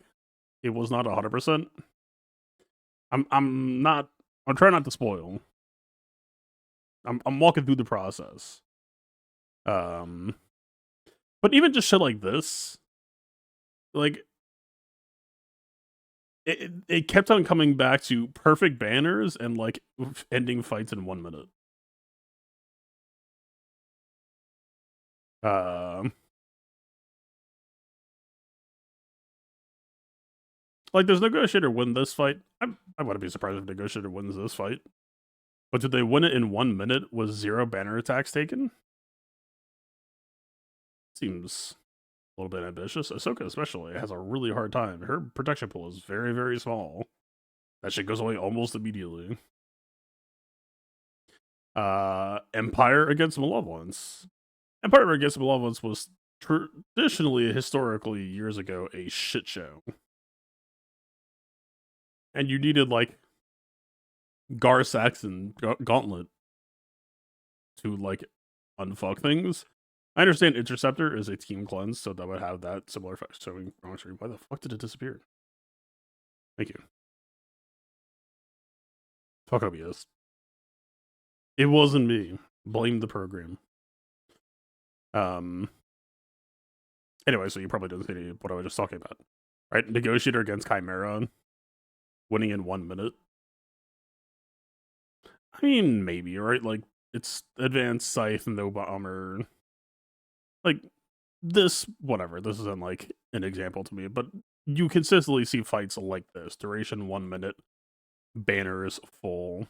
it was not 100%. I'm trying not to spoil. I'm walking through the process. But even just shit like this, like, it kept on coming back to perfect banners and like ending fights in 1 minute. Like, does Negotiator win this fight? I wouldn't be surprised if Negotiator wins this fight. But did they win it in 1 minute with 0 banner attacks taken? Seems a little bit ambitious. Ahsoka especially has a really hard time. Her protection pool is very, very small. That shit goes away almost immediately. Empire against Malevolence. Empire against Malevolence was traditionally, historically, years ago, a shit show. And you needed, like, Gar Saxon Gauntlet to, like, unfuck things. I understand Interceptor is a team cleanse, so that would have that similar effect. So, wrong screen. Why the fuck did it disappear? Thank you. Fuck OBS. It wasn't me. Blame the program. Anyway, so you probably didn't see what I was just talking about. Right? Negotiator against Chimera, winning in 1 minute. I mean, maybe, right? Like, it's advanced scythe, no bomber. Like, this, whatever. This isn't like an example to me, but you consistently see fights like this. Duration 1 minute, banners full.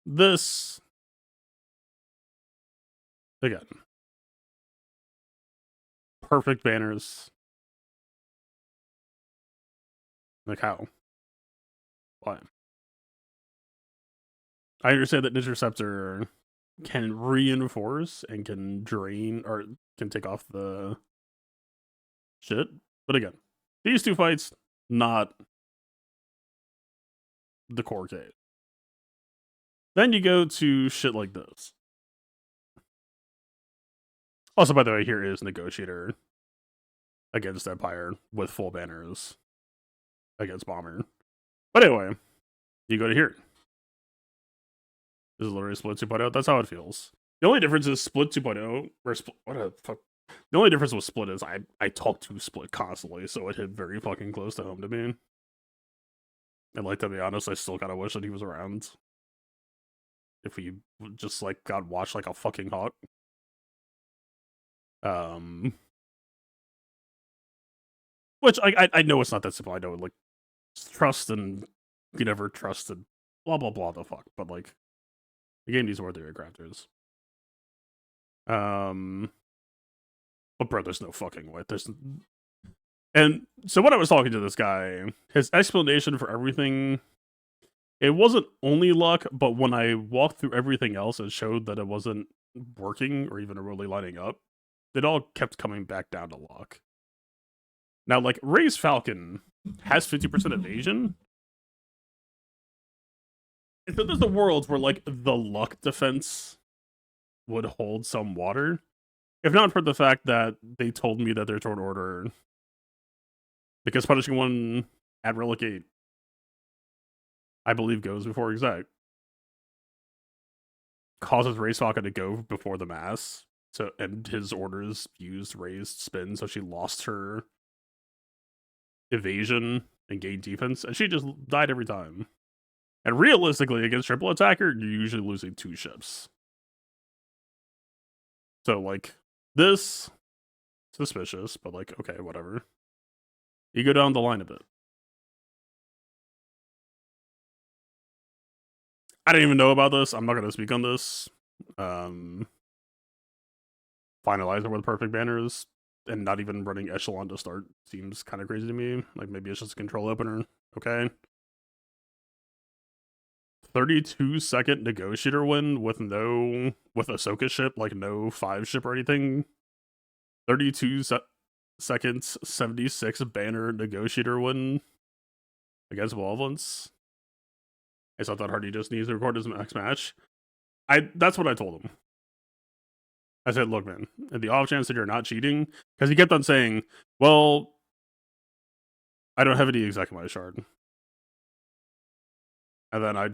This, again, perfect banners. Like, how? Why? I understand that Interceptor can reinforce and can drain or can take off the shit. But again, these two fights, not the core case. Then you go to shit like this. Also, by the way, here is Negotiator against Empire with full banners against Bomber. But anyway, you go to here. This is literally Split 2.0. That's how it feels. The only difference is Split 2.0, or what the fuck? The only difference with Split is I talk to Split constantly, so it hit very fucking close to home to me. And like, to be honest, I still kind of wish that he was around. If we just like got watched like a fucking hawk. Which I know it's not that simple. I know, like, trust and you never trusted blah blah blah the fuck. But like, the game needs more theory crafters. But bro, there's no fucking way. And so when I was talking to this guy, his explanation for everything, it wasn't only luck, but when I walked through everything else, it showed that it wasn't working or even really lining up. It all kept coming back down to luck. Now, like, Ray's Falcon has 50% evasion. And so there's a world where, like, the luck defense would hold some water. If not for the fact that they told me that their turn order, because punishing one at Relegate, I believe, goes before Exec, causes Ray's Falcon to go before the mass. So, and his orders used Ray's spin, so she lost her evasion and gained defense, and she just died every time. And realistically, against triple attacker, you're usually losing 2 ships. So, like, this, suspicious, but like, okay, whatever. You go down the line a bit. I didn't even know about this. I'm not going to speak on this. Finalizer with perfect banners and not even running Echelon to start seems kind of crazy to me. Like, maybe it's just a control opener. Okay. 32-second Negotiator win with Ahsoka ship, like no 5 ship or anything. 32 seconds, 76 banner Negotiator win against Malevolence. I thought Hardy just needs to record his next match. That's what I told him. I said, look, man, at the off chance that you're not cheating, because he kept on saying, well, I don't have any exec in my shard. And then I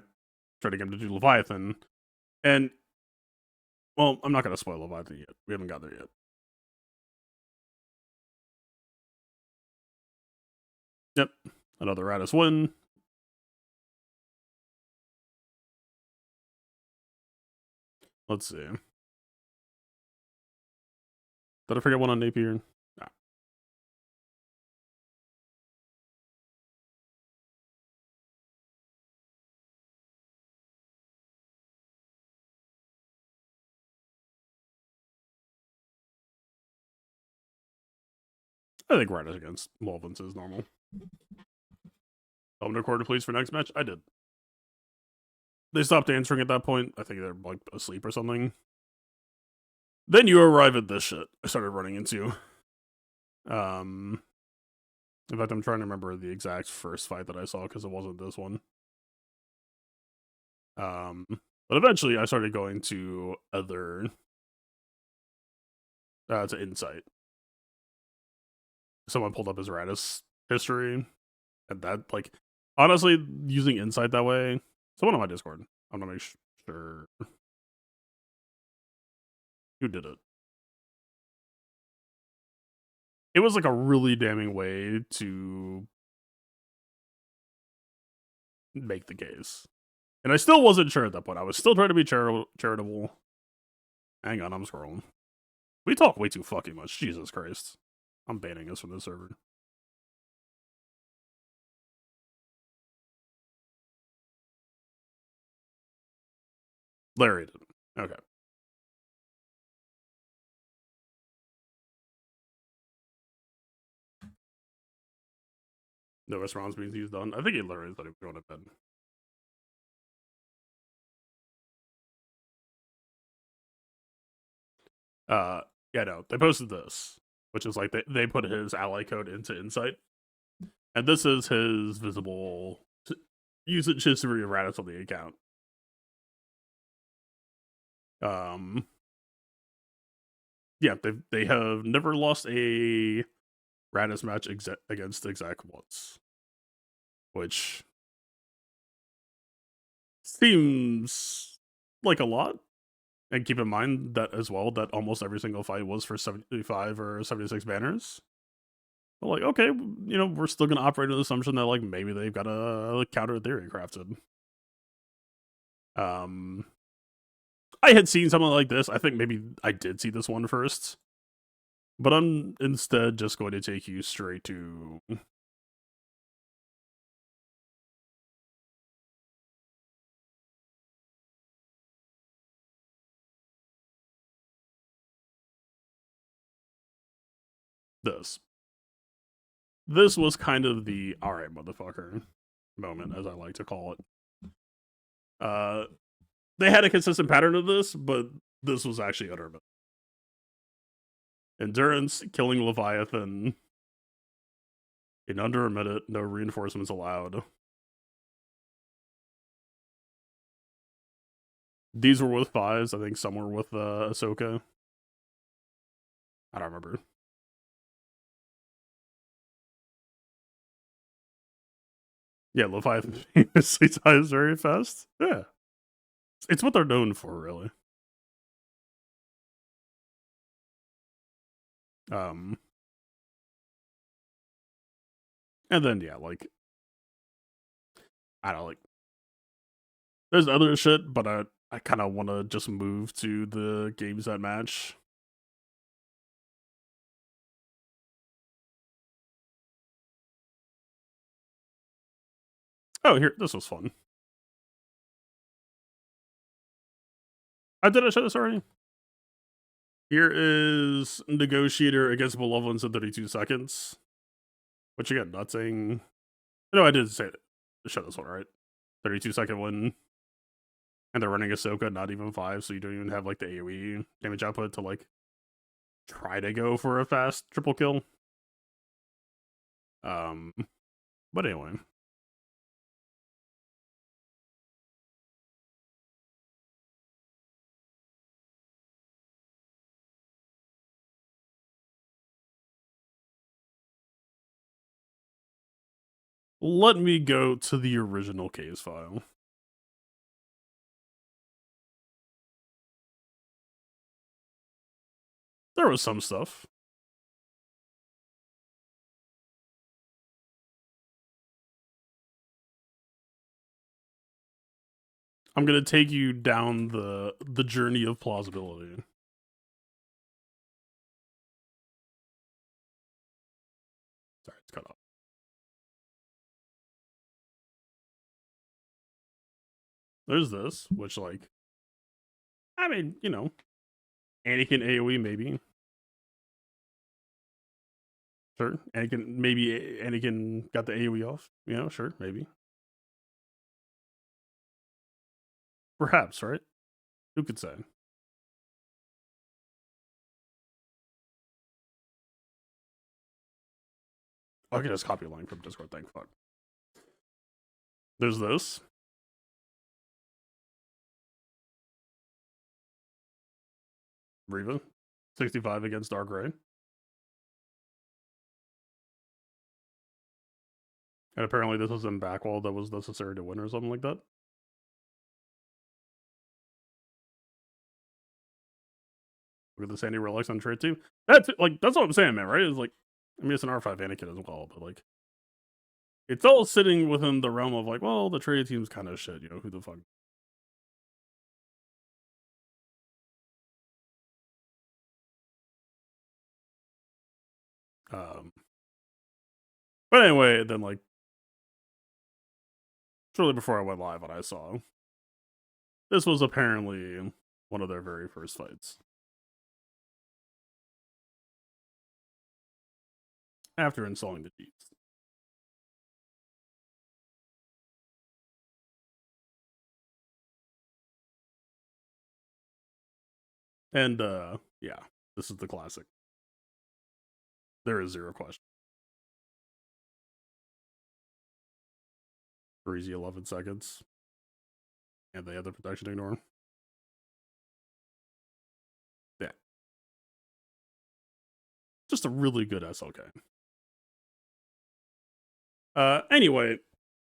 tried to get him to do Leviathan. And, well, I'm not going to spoil Leviathan yet. We haven't got there yet. Yep. Another Radis win. Let's see. Did I forget one on Napier? Nah. I think Radis against Malevolence is normal. Tell them to record, please, for next match. I did. They stopped answering at that point. I think they're like asleep or something. Then you arrive at this shit I started running into. In fact, I'm trying to remember the exact first fight that I saw because it wasn't this one. But eventually I started going to other to Insight. Someone pulled up his Radis history, and that, like, honestly, using Insight that way. Someone on my Discord. I'm gonna make sure who did it. It was like a really damning way to make the case. And I still wasn't sure at that point. I was still trying to be charitable. Hang on, I'm scrolling. We talk way too fucking much. Jesus Christ. I'm banning us from the server. Larry did. Okay. No restaurants being used on. I think he literally thought he was going to bed. Yeah, no, they posted this, which is like they put his ally code into Insight, and this is his visible usage history of Raditz on the account. Yeah, they have never lost a Raditz match against Exec once, which seems like a lot. And keep in mind that as well, that almost every single fight was for 75 or 76 banners. But like, okay, you know, we're still gonna operate on the assumption that like maybe they've got a counter theory crafted. I had seen something like this. I think maybe I did see this one first. But I'm instead just going to take you straight to this. This was kind of the alright motherfucker moment, as I like to call it. They had a consistent pattern of this, but this was actually utter endurance, killing Leviathan in under a minute, no reinforcements allowed. These were with fives, I think some were with Ahsoka. I don't remember. Yeah, Leviathan famously dies very fast. Yeah. It's what they're known for, really. And then yeah, like I don't know, like there's other shit, but I kind of want to just move to the games that match. Oh, here, this was fun. Did I show this already? Here is Negotiator against Malevolence in 32 seconds. Which again, not saying. No, I did say it. Show this one, right? 32-second win. And they're running Ahsoka, not even 5, so you don't even have like the AoE damage output to like try to go for a fast triple kill. But anyway. Let me go to the original case file. There was some stuff. I'm gonna take you down the journey of plausibility. Sorry, it's cut off. There's this, which like, I mean, you know, Anakin AoE maybe. Sure, Anakin got the AoE off. You know, sure, maybe. Perhaps, right? Who could say? I can just copy a line from Discord. Thank fuck. There's this. Riva, 65 against Dark Ray. And apparently this was in backwall that was necessary to win or something like that. Look at the Sandy Relics on trade too. That's like that's what I'm saying, man, right? It's like I mean it's an R5 Anakin as well, but like it's all sitting within the realm of like, well, the trade team's kind of shit, you know, who the fuck. Um, but anyway, then like shortly before I went live, what I saw, this was apparently one of their very first fights. After installing the cheats. And yeah, this is the classic. There is zero question. Breezy 11 seconds. And they had the protection ignore. Yeah. Just a really good SLK. Anyway,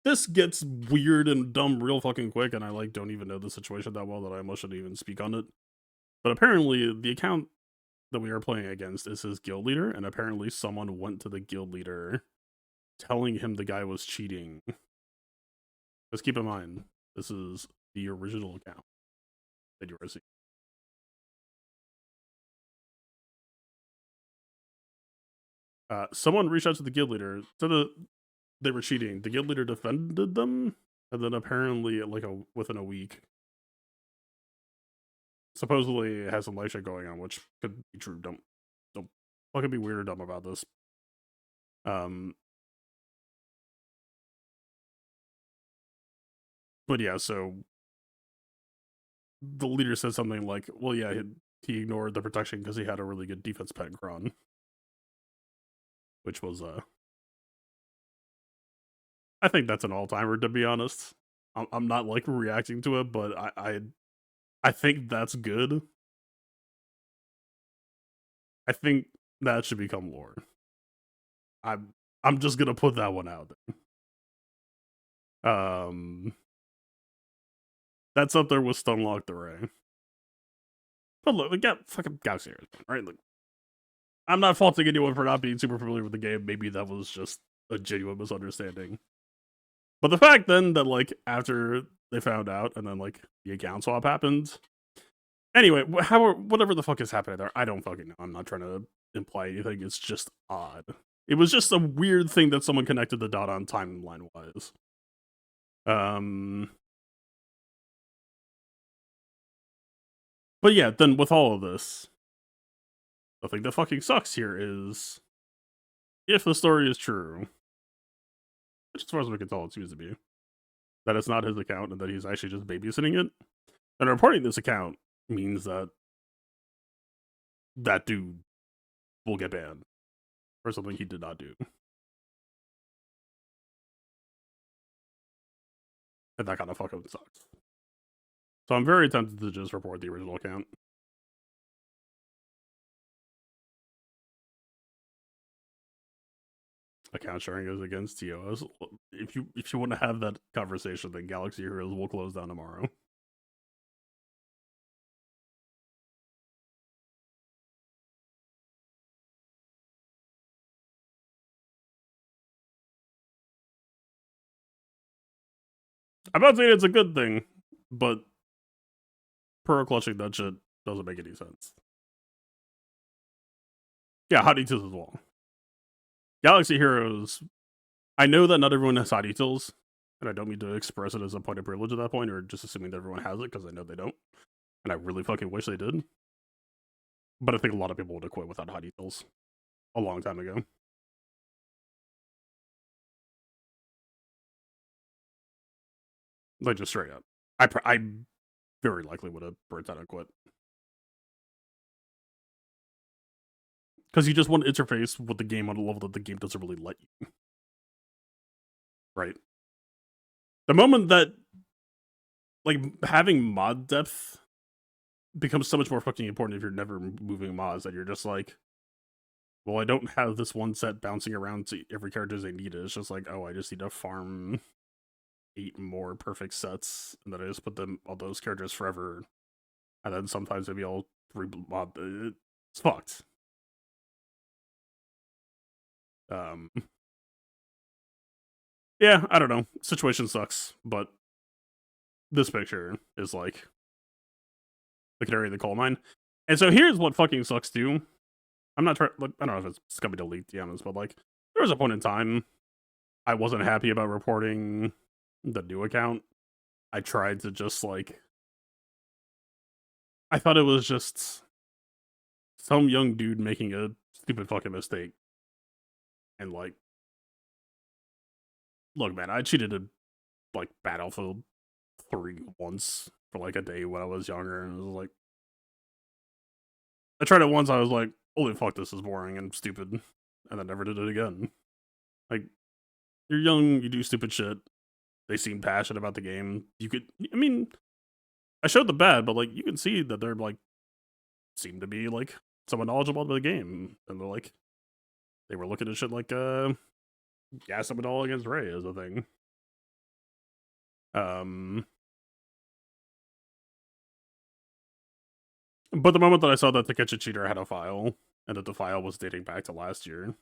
this gets weird and dumb real fucking quick, and I like don't even know the situation that well that I almost shouldn't even speak on it. But apparently, the account that we are playing against is his guild leader, and apparently someone went to the guild leader telling him the guy was cheating. Just keep in mind, this is the original account that you are seeing. Someone reached out to the guild leader, said they were cheating. The guild leader defended them, and then apparently, like within a week, supposedly it has some live shit going on, which could be true. Don't fucking be weird or dumb about this. But yeah, so the leader said something like, "Well, yeah, he ignored the protection because he had a really good defense pet Kron," which was I think that's an all timer, to be honest. I'm not like reacting to it, but I think that's good. I think that should become lore. I'm just gonna put that one out there. That's up there with Stunlock the Ray. But look, we got fucking Galaxy Heroes, right? Look, I'm not faulting anyone for not being super familiar with the game. Maybe that was just a genuine misunderstanding. But the fact then that like after they found out and then like the account swap happened. Anyway, whatever the fuck is happening there, I don't fucking know. I'm not trying to imply anything. It's just odd. It was just a weird thing that someone connected the dot on timeline wise. But yeah, then with all of this, the thing that fucking sucks here is if the story is true, which as far as we can tell it seems to be, that it's not his account and that he's actually just babysitting it, then reporting this account means that that dude will get banned for something he did not do. And that kind of fucking sucks. So I'm very tempted to just report the original account. Account sharing is against TOS. If you want to have that conversation, then Galaxy Heroes will close down tomorrow. I'm not saying it's a good thing, but pro clutching that shit doesn't make any sense. Yeah, hot details as well. Galaxy Heroes, I know that not everyone has hot details, and I don't mean to express it as a point of privilege at that point, or just assuming that everyone has it, because I know they don't. And I really fucking wish they did. But I think a lot of people would have quit without hot details a long time ago. Like, just straight up. I very likely would have burnt out and quit. Because you just want to interface with the game on a level that the game doesn't really let you. Right? The moment that, like, having mod depth becomes so much more fucking important if you're never moving mods, that you're just like, well, I don't have this one set bouncing around to every character they need. It's just like, oh, I just need to farm 8 more perfect sets, and then I just put them on those characters forever. And then sometimes maybe I'll mod. It's fucked. Yeah, I don't know. Situation sucks, but this picture is like the canary in the coal mine. And so here's what fucking sucks too. I'm not trying. Like, I don't know if it's gonna be deleted, to be honest, but like there was a point in time I wasn't happy about reporting the new account. I tried to just like I thought it was just some young dude making a stupid fucking mistake. And like, look, man, I cheated at like Battlefield 3 once for like a day when I was younger, and it was like I tried it once. I was like, holy fuck, this is boring and stupid, and I never did it again. Like, you're young, you do stupid shit. They seem passionate about the game. You could, I mean, I showed the bad, but like you can see that they're like seem to be like somewhat knowledgeable about the game, and they're like they were looking at shit like gas up and all against Ray as a thing. Um, but the moment that I saw that the kitchen cheater had a file and that the file was dating back to last year,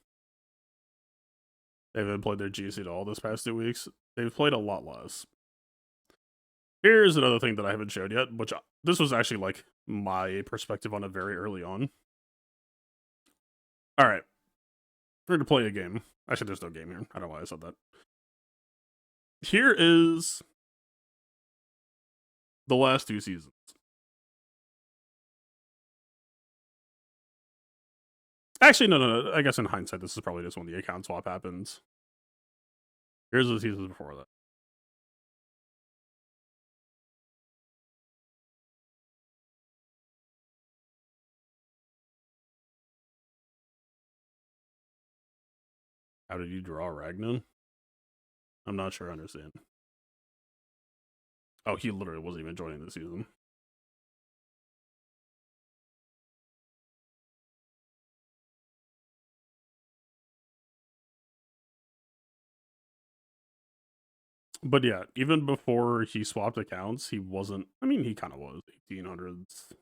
they haven't played their GC at all this past 2 weeks. They've played a lot less. Here's another thing that I haven't showed yet, which this was actually like my perspective on it very early on. All right, we're gonna play a game. Actually, there's no game here. I don't know why I said that. Here is the last 2 seasons. Actually, no. I guess in hindsight, this is probably just when the account swap happens. Here's the seasons before that. How did you draw Ragnar? I'm not sure I understand. Oh, he literally wasn't even joining the season. But yeah, even before he swapped accounts, he wasn't. I mean, he kind of was 1800s.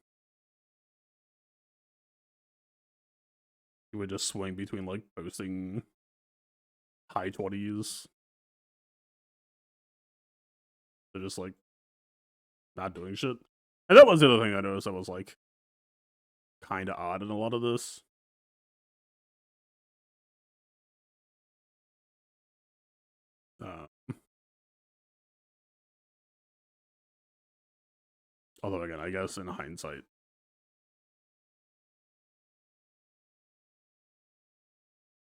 He would just swing between like posting high 20s to just like not doing shit. And that was the other thing I noticed that was like kind of odd in a lot of this. Uh, although again, I guess in hindsight,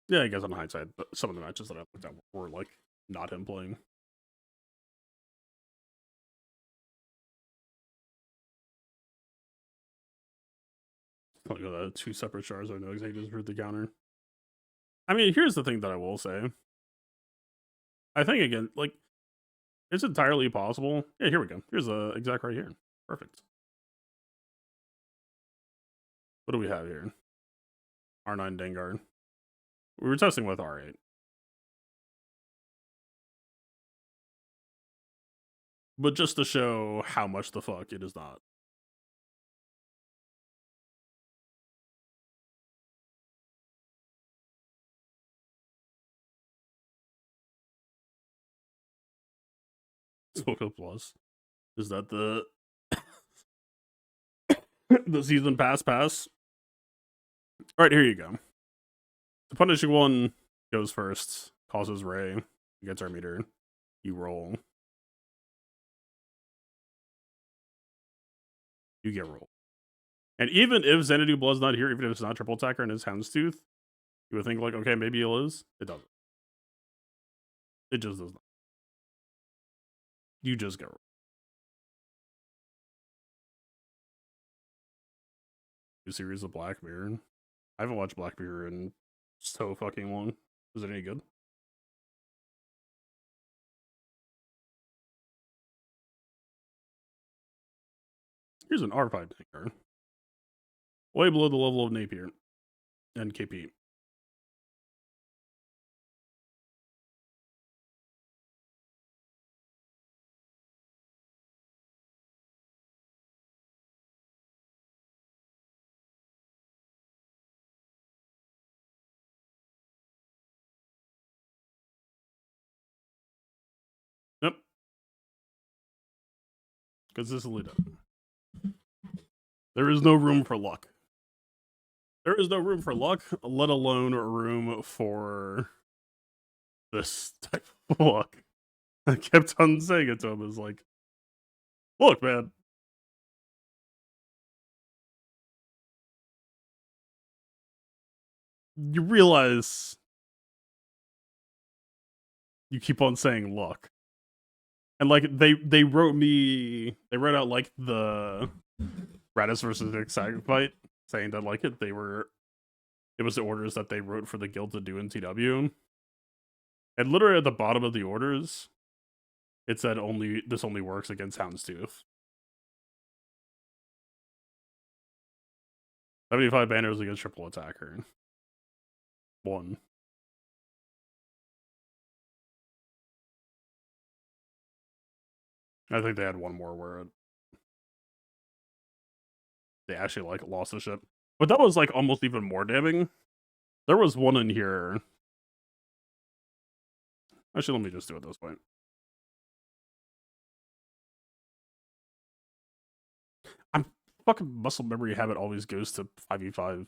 yeah, I guess in hindsight, but some of the matches that I looked at were like not him playing. Like the 2 separate shards, I know exactly just root the counter. I mean, here's the thing that I will say. I think again, like it's entirely possible. Yeah, here we go. Here's the exact right here. Perfect. What do we have here? R9 Dengar. We were testing with R8. But just to show how much the fuck it is not. Spoke up plus. Is that the the season pass? Alright, here you go. The punishing one goes first, causes Ray, gets our meter. You roll. You get roll. And even if Xanadu Blood's not here, even if it's not triple attacker and it's Houndstooth, you would think like, okay, maybe he'll is. It doesn't. It just does not. You just get roll. New series of Black Mirror. I haven't watched Black Mirror in so fucking long. Is it any good? Here's an R5 card. Way below the level of Napier and KP. Consistently done. There is no room for luck. There is no room for luck, let alone room for this type of luck. I kept on saying it to him, is like, look, man. You realize you keep on saying luck. And like they wrote out like the Radis versus Exciting fight, saying that like it was the orders that they wrote for the guild to do in TW. And literally at the bottom of the orders, it said this only works against Houndstooth. 75 banners against triple attacker. 1. I think they had one more where they actually like lost the ship. But that was like almost even more damning. There was one in here. Actually, let me just do it this way. I'm fucking muscle memory habit always goes to 5v5.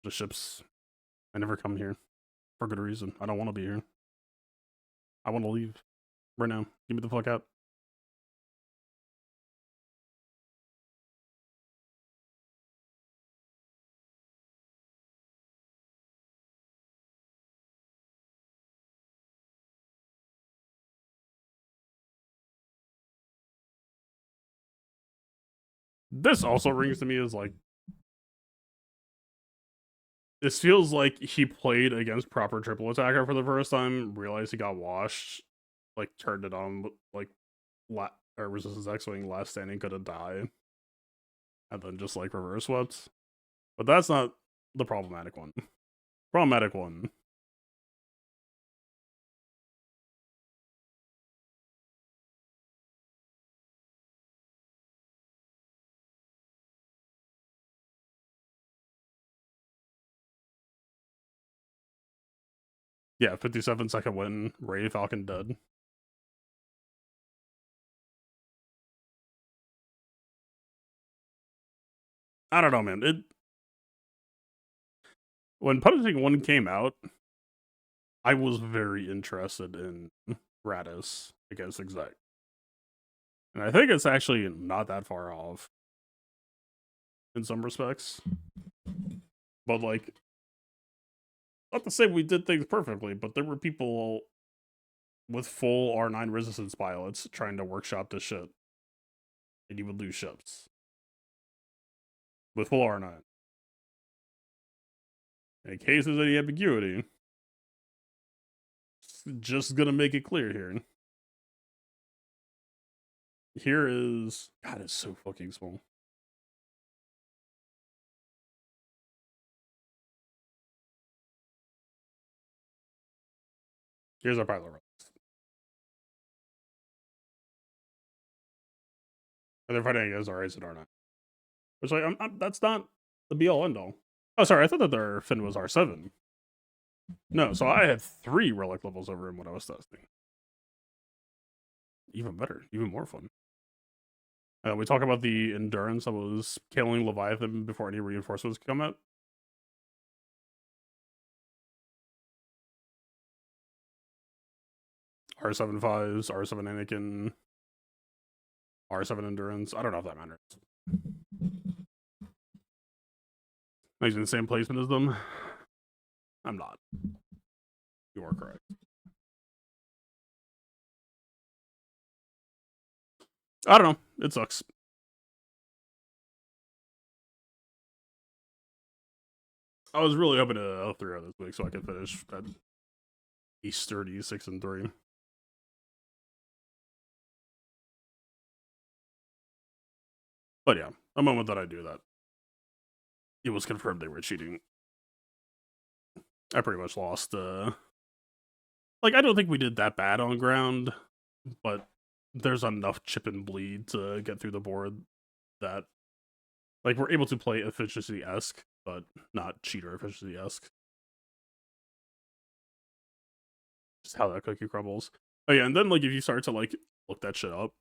The ships. I never come here. For good reason. I don't want to be here. I want to leave. Right now. Get me the fuck out. This also rings to me as like, this feels like he played against proper triple attacker for the first time, realized he got washed, like turned it on, like or Resistance X-Wing last standing could have died, and then just like reverse swept. But that's not the problematic one. Problematic one. Yeah, 57-second win, Ray Falcon dead. I don't know, man. When Punishing 1 came out, I was very interested in Radis against Exec. And I think it's actually not that far off in some respects. But like, not to say we did things perfectly, but there were people with full R9 resistance pilots trying to workshop this shit. And you would lose ships. With full R9. In case there's any ambiguity, just gonna make it clear here. Here is... God, it's so fucking small. Here's our pilot release. And they're fighting against R8 and R9. Which, like, that's not the be-all, end-all. Oh, sorry, I thought that their fin was R7. No, so I had 3 relic levels over him when I was testing. Even better, even more fun. We talk about the endurance that was killing Leviathan before any reinforcements could come out. R7 5s, R7 Anakin, R7 endurance. I don't know if that matters. I'm using the same placement as them. I'm not. You are correct. I don't know. It sucks. I was really hoping to L3 this week so I could finish at E30 6-3. But yeah, the moment that I do that, it was confirmed they were cheating. I pretty much lost. Like, I don't think we did that bad on ground, but there's enough chip and bleed to get through the board that, like, we're able to play efficiency-esque, but not cheater efficiency-esque. Just how that cookie crumbles. Oh yeah, and then, like, if you start to, like, look that shit up,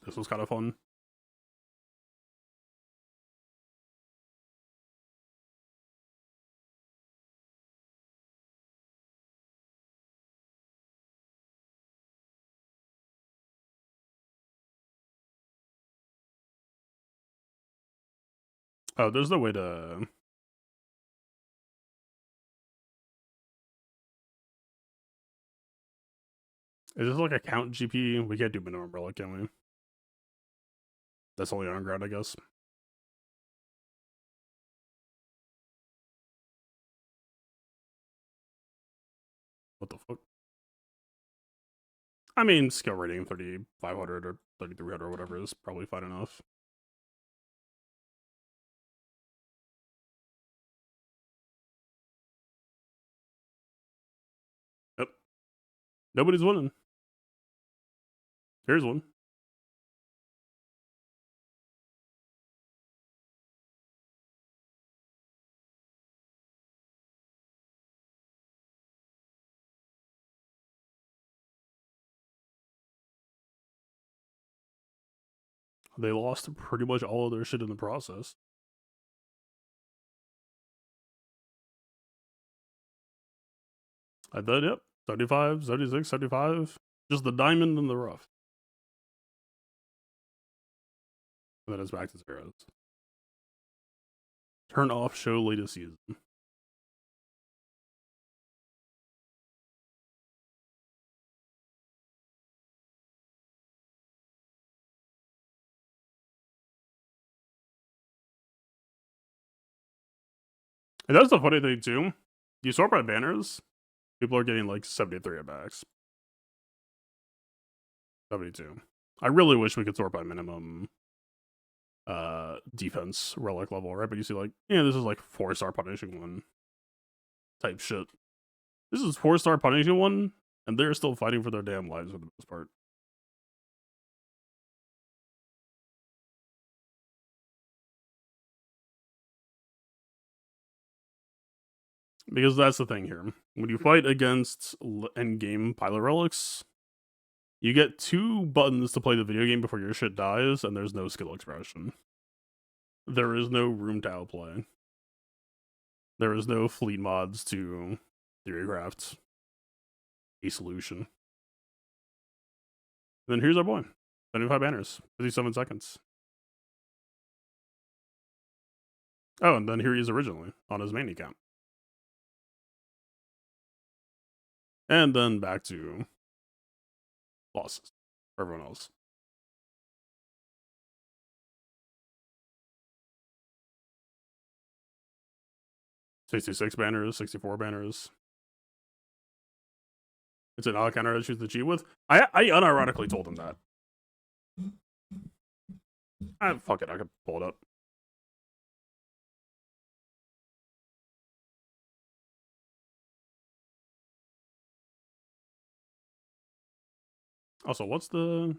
This was kind of fun. Oh, there's no way to... Is this like a count GP? We can't do minimum relic, can we? That's only on ground, I guess. What the fuck? I mean, skill rating 3,500 or 3,300 or whatever is probably fine enough. Yep. Nobody's winning. Here's one. They lost pretty much all of their shit in the process. I did, yep. 75, 76, 75. Just the diamond in the rough. And then it's back to zeros. Turn off show latest season. And that's the funny thing too. You sort by banners, people are getting like 73 at max. 72. I really wish we could sort by minimum defense relic level, right? But you see like, yeah, this is like 4-star punishing one type shit. This is 4-star punishing one, and they're still fighting for their damn lives for the most part. Because that's the thing here. When you fight against endgame pilot relics, you get 2 buttons to play the video game before your shit dies, and there's no skill expression. There is no room to outplay. There is no fleet mods to theorycraft a solution. Then here's our boy. 75 banners, 57 seconds. Oh, and then here he is originally on his main account. And then back to losses for everyone else. $66 banners, 64 banners. It's an odd counter to choose the G with. I unironically told him that. Fuck it, I could pull it up. Also, what's the...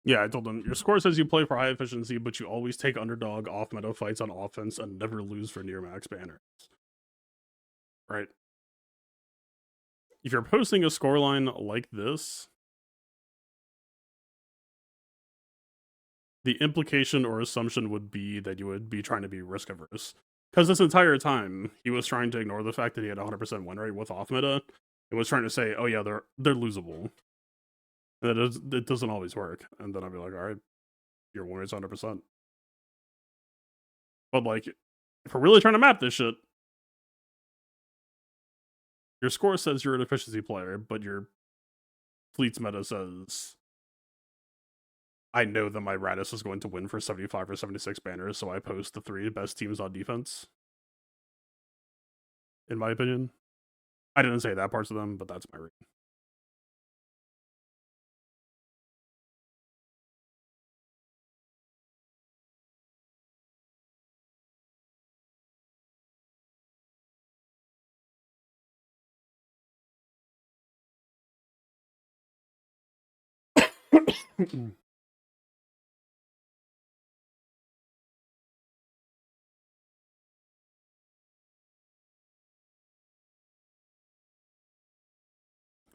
Yeah, I told him, your score says you play for high efficiency, but you always take underdog off-meta fights on offense and never lose for near-max banners. Right? If you're posting a scoreline like this, the implication or assumption would be that you would be trying to be risk-averse. Because this entire time, he was trying to ignore the fact that he had 100% win rate with off-meta. It was trying to say, oh yeah, they're losable. And it doesn't always work. And then I'd be like, alright, your win rate's 100%. But like, if we're really trying to map this shit, your score says you're an efficiency player, but your fleet's meta says, I know that my Radis is going to win for 75 or 76 banners, so I post the 3 best teams on defense. in my opinion. I didn't say that parts of them, but that's my read.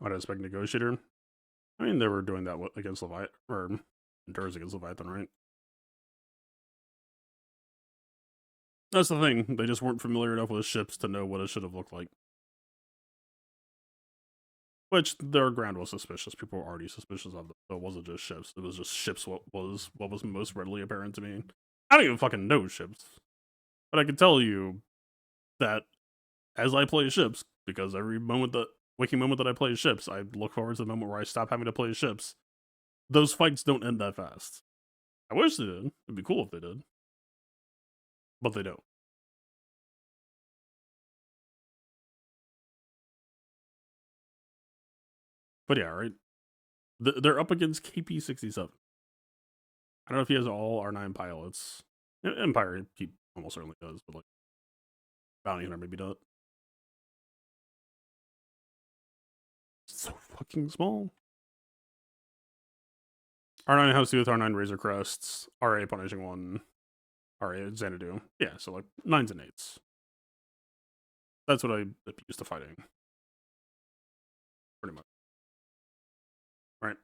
I'd expect negotiator. I mean, they were doing that against Leviathan, or Endurance against Leviathan, right? That's the thing. They just weren't familiar enough with ships to know what it should have looked like. Which their ground was suspicious. People were already suspicious of them. So it wasn't just ships. It was just ships. What was most readily apparent to me. I don't even fucking know ships, but I can tell you that as I play ships, because every waking moment that I play ships, I look forward to the moment where I stop having to play ships. Those fights don't end that fast. I wish they did. It'd be cool if they did, but they don't. But yeah, right. They're up against KP-67. I don't know if he has all R9 pilots. Empire, he almost certainly does, but like Bounty Hunter maybe not. So fucking small. R9 House with R9 Razor Crests, RA Punishing One, RA Xanadu. Yeah, so like 9s and 8s. That's what I used to fighting. Pretty much. Right.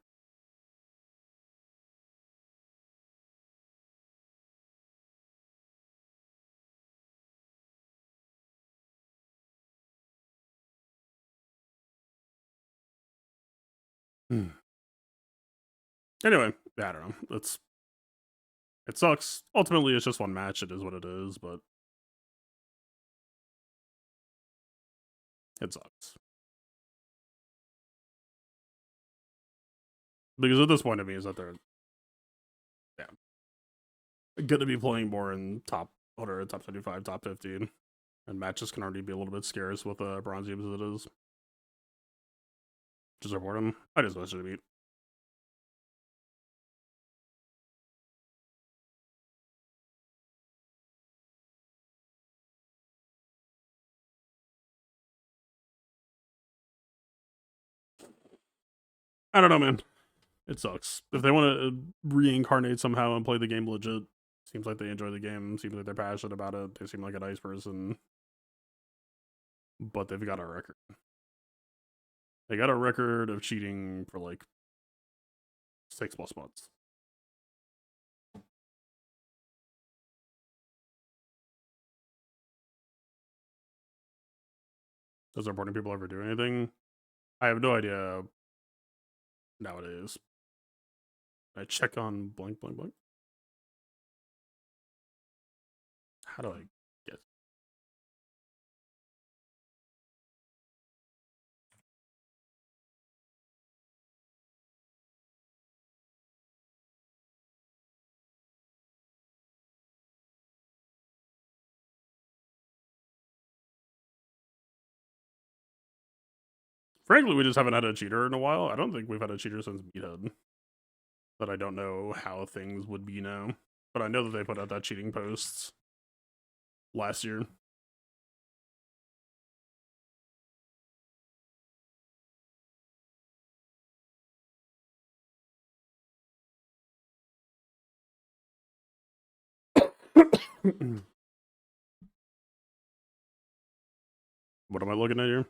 Anyway, yeah, I don't know. It sucks. Ultimately, it's just one match. It is what it is, but it sucks. Because at this point, it means that they're going to be playing more in top 100, top 75, top 15. And matches can already be a little bit scarce with bronze games as it is. Just report them. I just wish it to beat. I don't know, man. It sucks. If they want to reincarnate somehow and play the game legit, seems like they enjoy the game. Seems like they're passionate about it. They seem like a nice person. But they've got a record. They got a record of cheating for like 6+ months. Does reporting people ever do anything? I have no idea nowadays. I check on blank blank blank. How do I get? Frankly, we just haven't had a cheater in a while. I don't think we've had a cheater since Meathead. But I don't know how things would be now. But I know that they put out that cheating posts last year. What am I looking at here?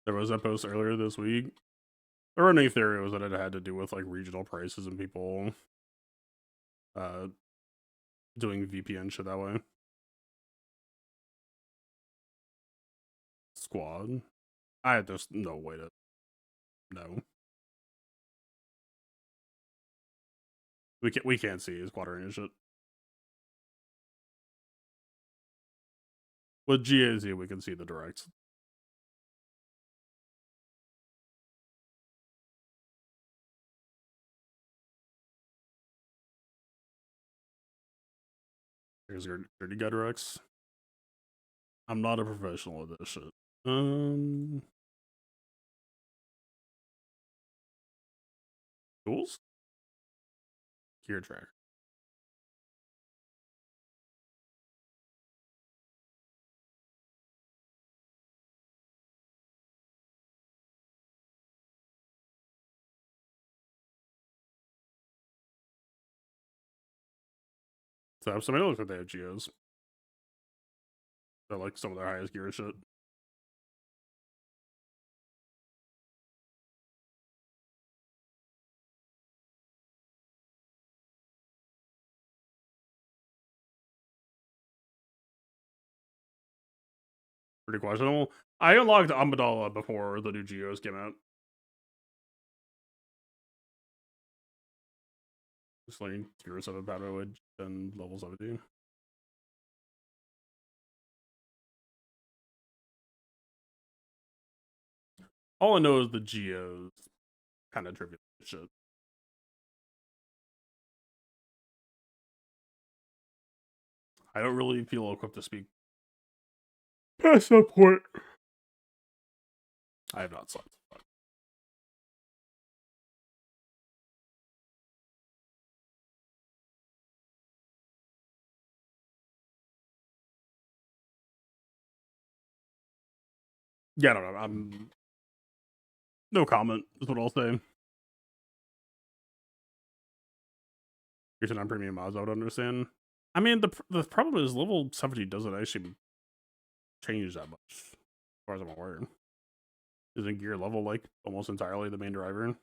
There was that post earlier this week. The running theory was that it had to do with like regional prices and people doing VPN shit that way. Squad. I had just no way to know. We can't see his squadron and shit. With GAZ, we can see the directs. Here's your dirty guide Rex. I'm not a professional at this shit. Tools? Gear tracker. So somebody looks like they have geos. They're like some of their highest gear shit. Pretty questionable. I unlocked Amidala before the new geos came out. Just learning Tier 7 Battle Edge and level 17. All I know is the geos kind of trivial shit. I don't really feel equipped to speak past that point. I have not slept. Yeah, I don't know. I'm no comment is what I'll say. You're saying on premium mods, I would understand. I mean, the problem is level 70 doesn't actually change that much, as far as I'm aware. Isn't gear level like almost entirely the main driver?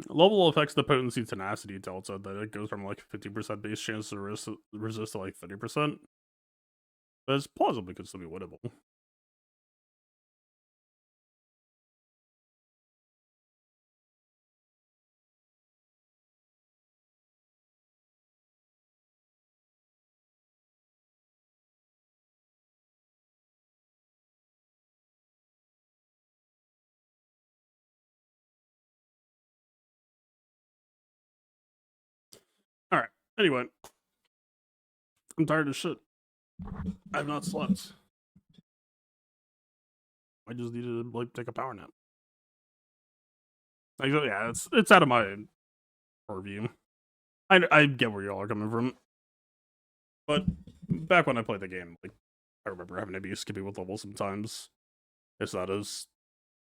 Level affects the potency tenacity delta that it goes from like 50% base chance to resist to like 30%. But it's plausibly could still be winnable. Alright, anyway. I'm tired of shit. I've not slept. I just need to like take a power nap. Like, yeah, it's out of my purview. I get where y'all are coming from, but back when I played the game, like I remember having to be skippy with levels sometimes. It's not as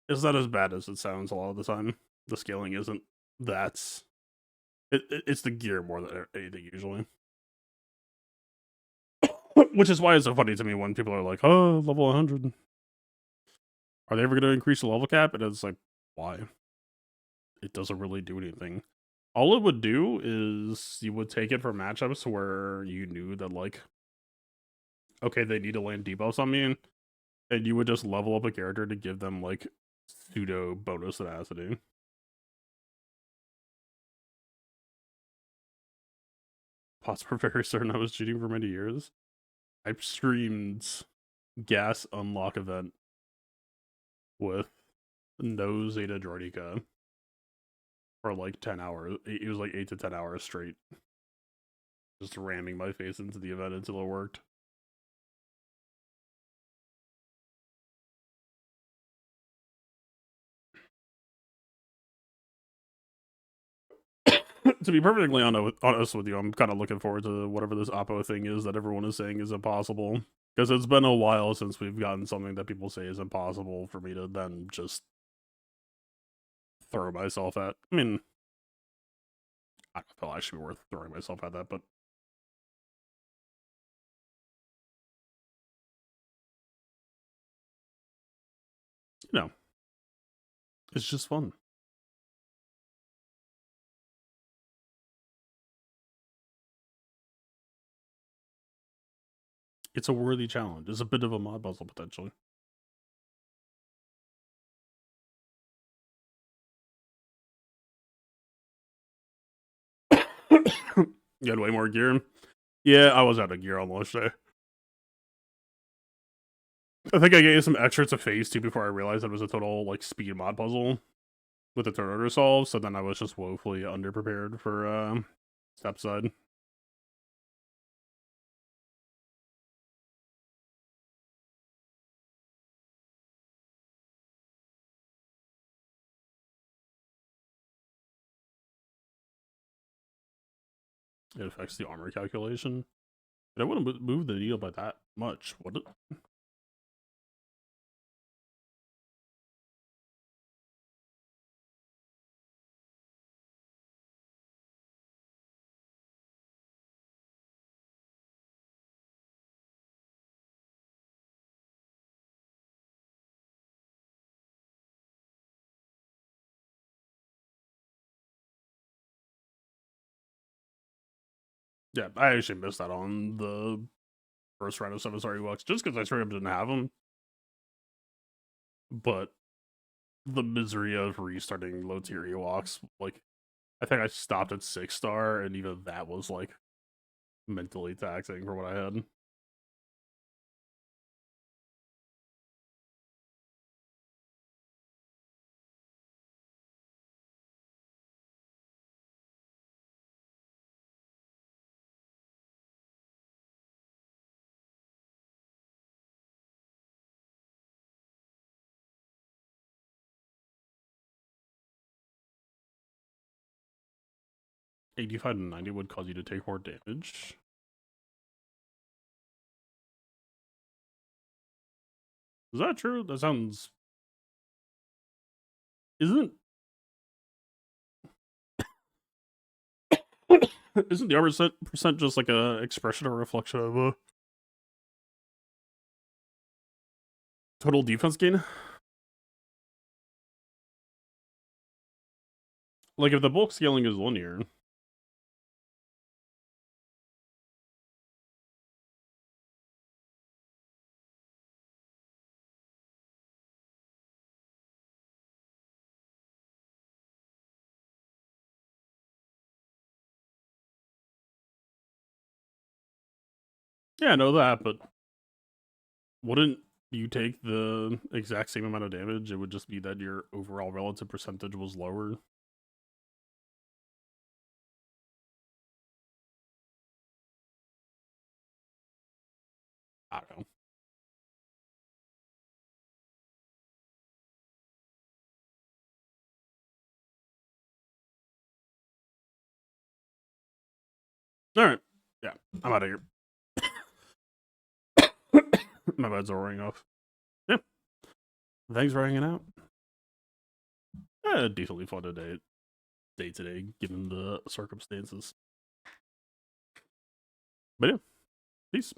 bad as it sounds a lot of the time. The scaling isn't that. It's the gear more than anything usually. Which is why it's so funny to me when people are like, "Oh, level 100. Are they ever going to increase the level cap?" And it's like, why? It doesn't really do anything. All it would do is you would take it for matchups where you knew that, like, okay, they need to land debuffs on me, and you would just level up a character to give them, like, pseudo bonus tenacity. Pots were very certain I was cheating for many years. I streamed Gas Unlock event with no Zeta Droideka for like 10 hours. It was like 8 to 10 hours straight. Just ramming my face into the event until it worked. To be perfectly honest with you, I'm kind of looking forward to whatever this Oppo thing is that everyone is saying is impossible. Because it's been a while since we've gotten something that people say is impossible for me to then just throw myself at. I mean, I don't feel actually worth throwing myself at that, but you know, it's just fun. It's a worthy challenge. It's a bit of a mod puzzle potentially. You had way more gear. Yeah, I was out of gear on launch day. I think I gave some extra to phase 2 before I realized it was a total like speed mod puzzle with the turn order solve, so then I was just woefully underprepared for Step side. It affects the armor calculation. But I wouldn't move the needle by that much, would it? Yeah, I actually missed that on the first round of 7-star Ewoks just because I straight up didn't have them. But the misery of restarting low tier Ewoks, like, I think I stopped at 6-star, and even that was like mentally taxing for what I had. $85 to 90 would cause you to take more damage. Is that true? That sounds. Isn't isn't the armor percent just like a expression or reflection of a total defense gain? Like if the bulk scaling is linear. Yeah, I know that, but wouldn't you take the exact same amount of damage? It would just be that your overall relative percentage was lower. I don't know. All right. Yeah, I'm out of here. My bed's all wearing off. Yeah. Thanks for hanging out. Decently fun day today, given the circumstances. But yeah, peace.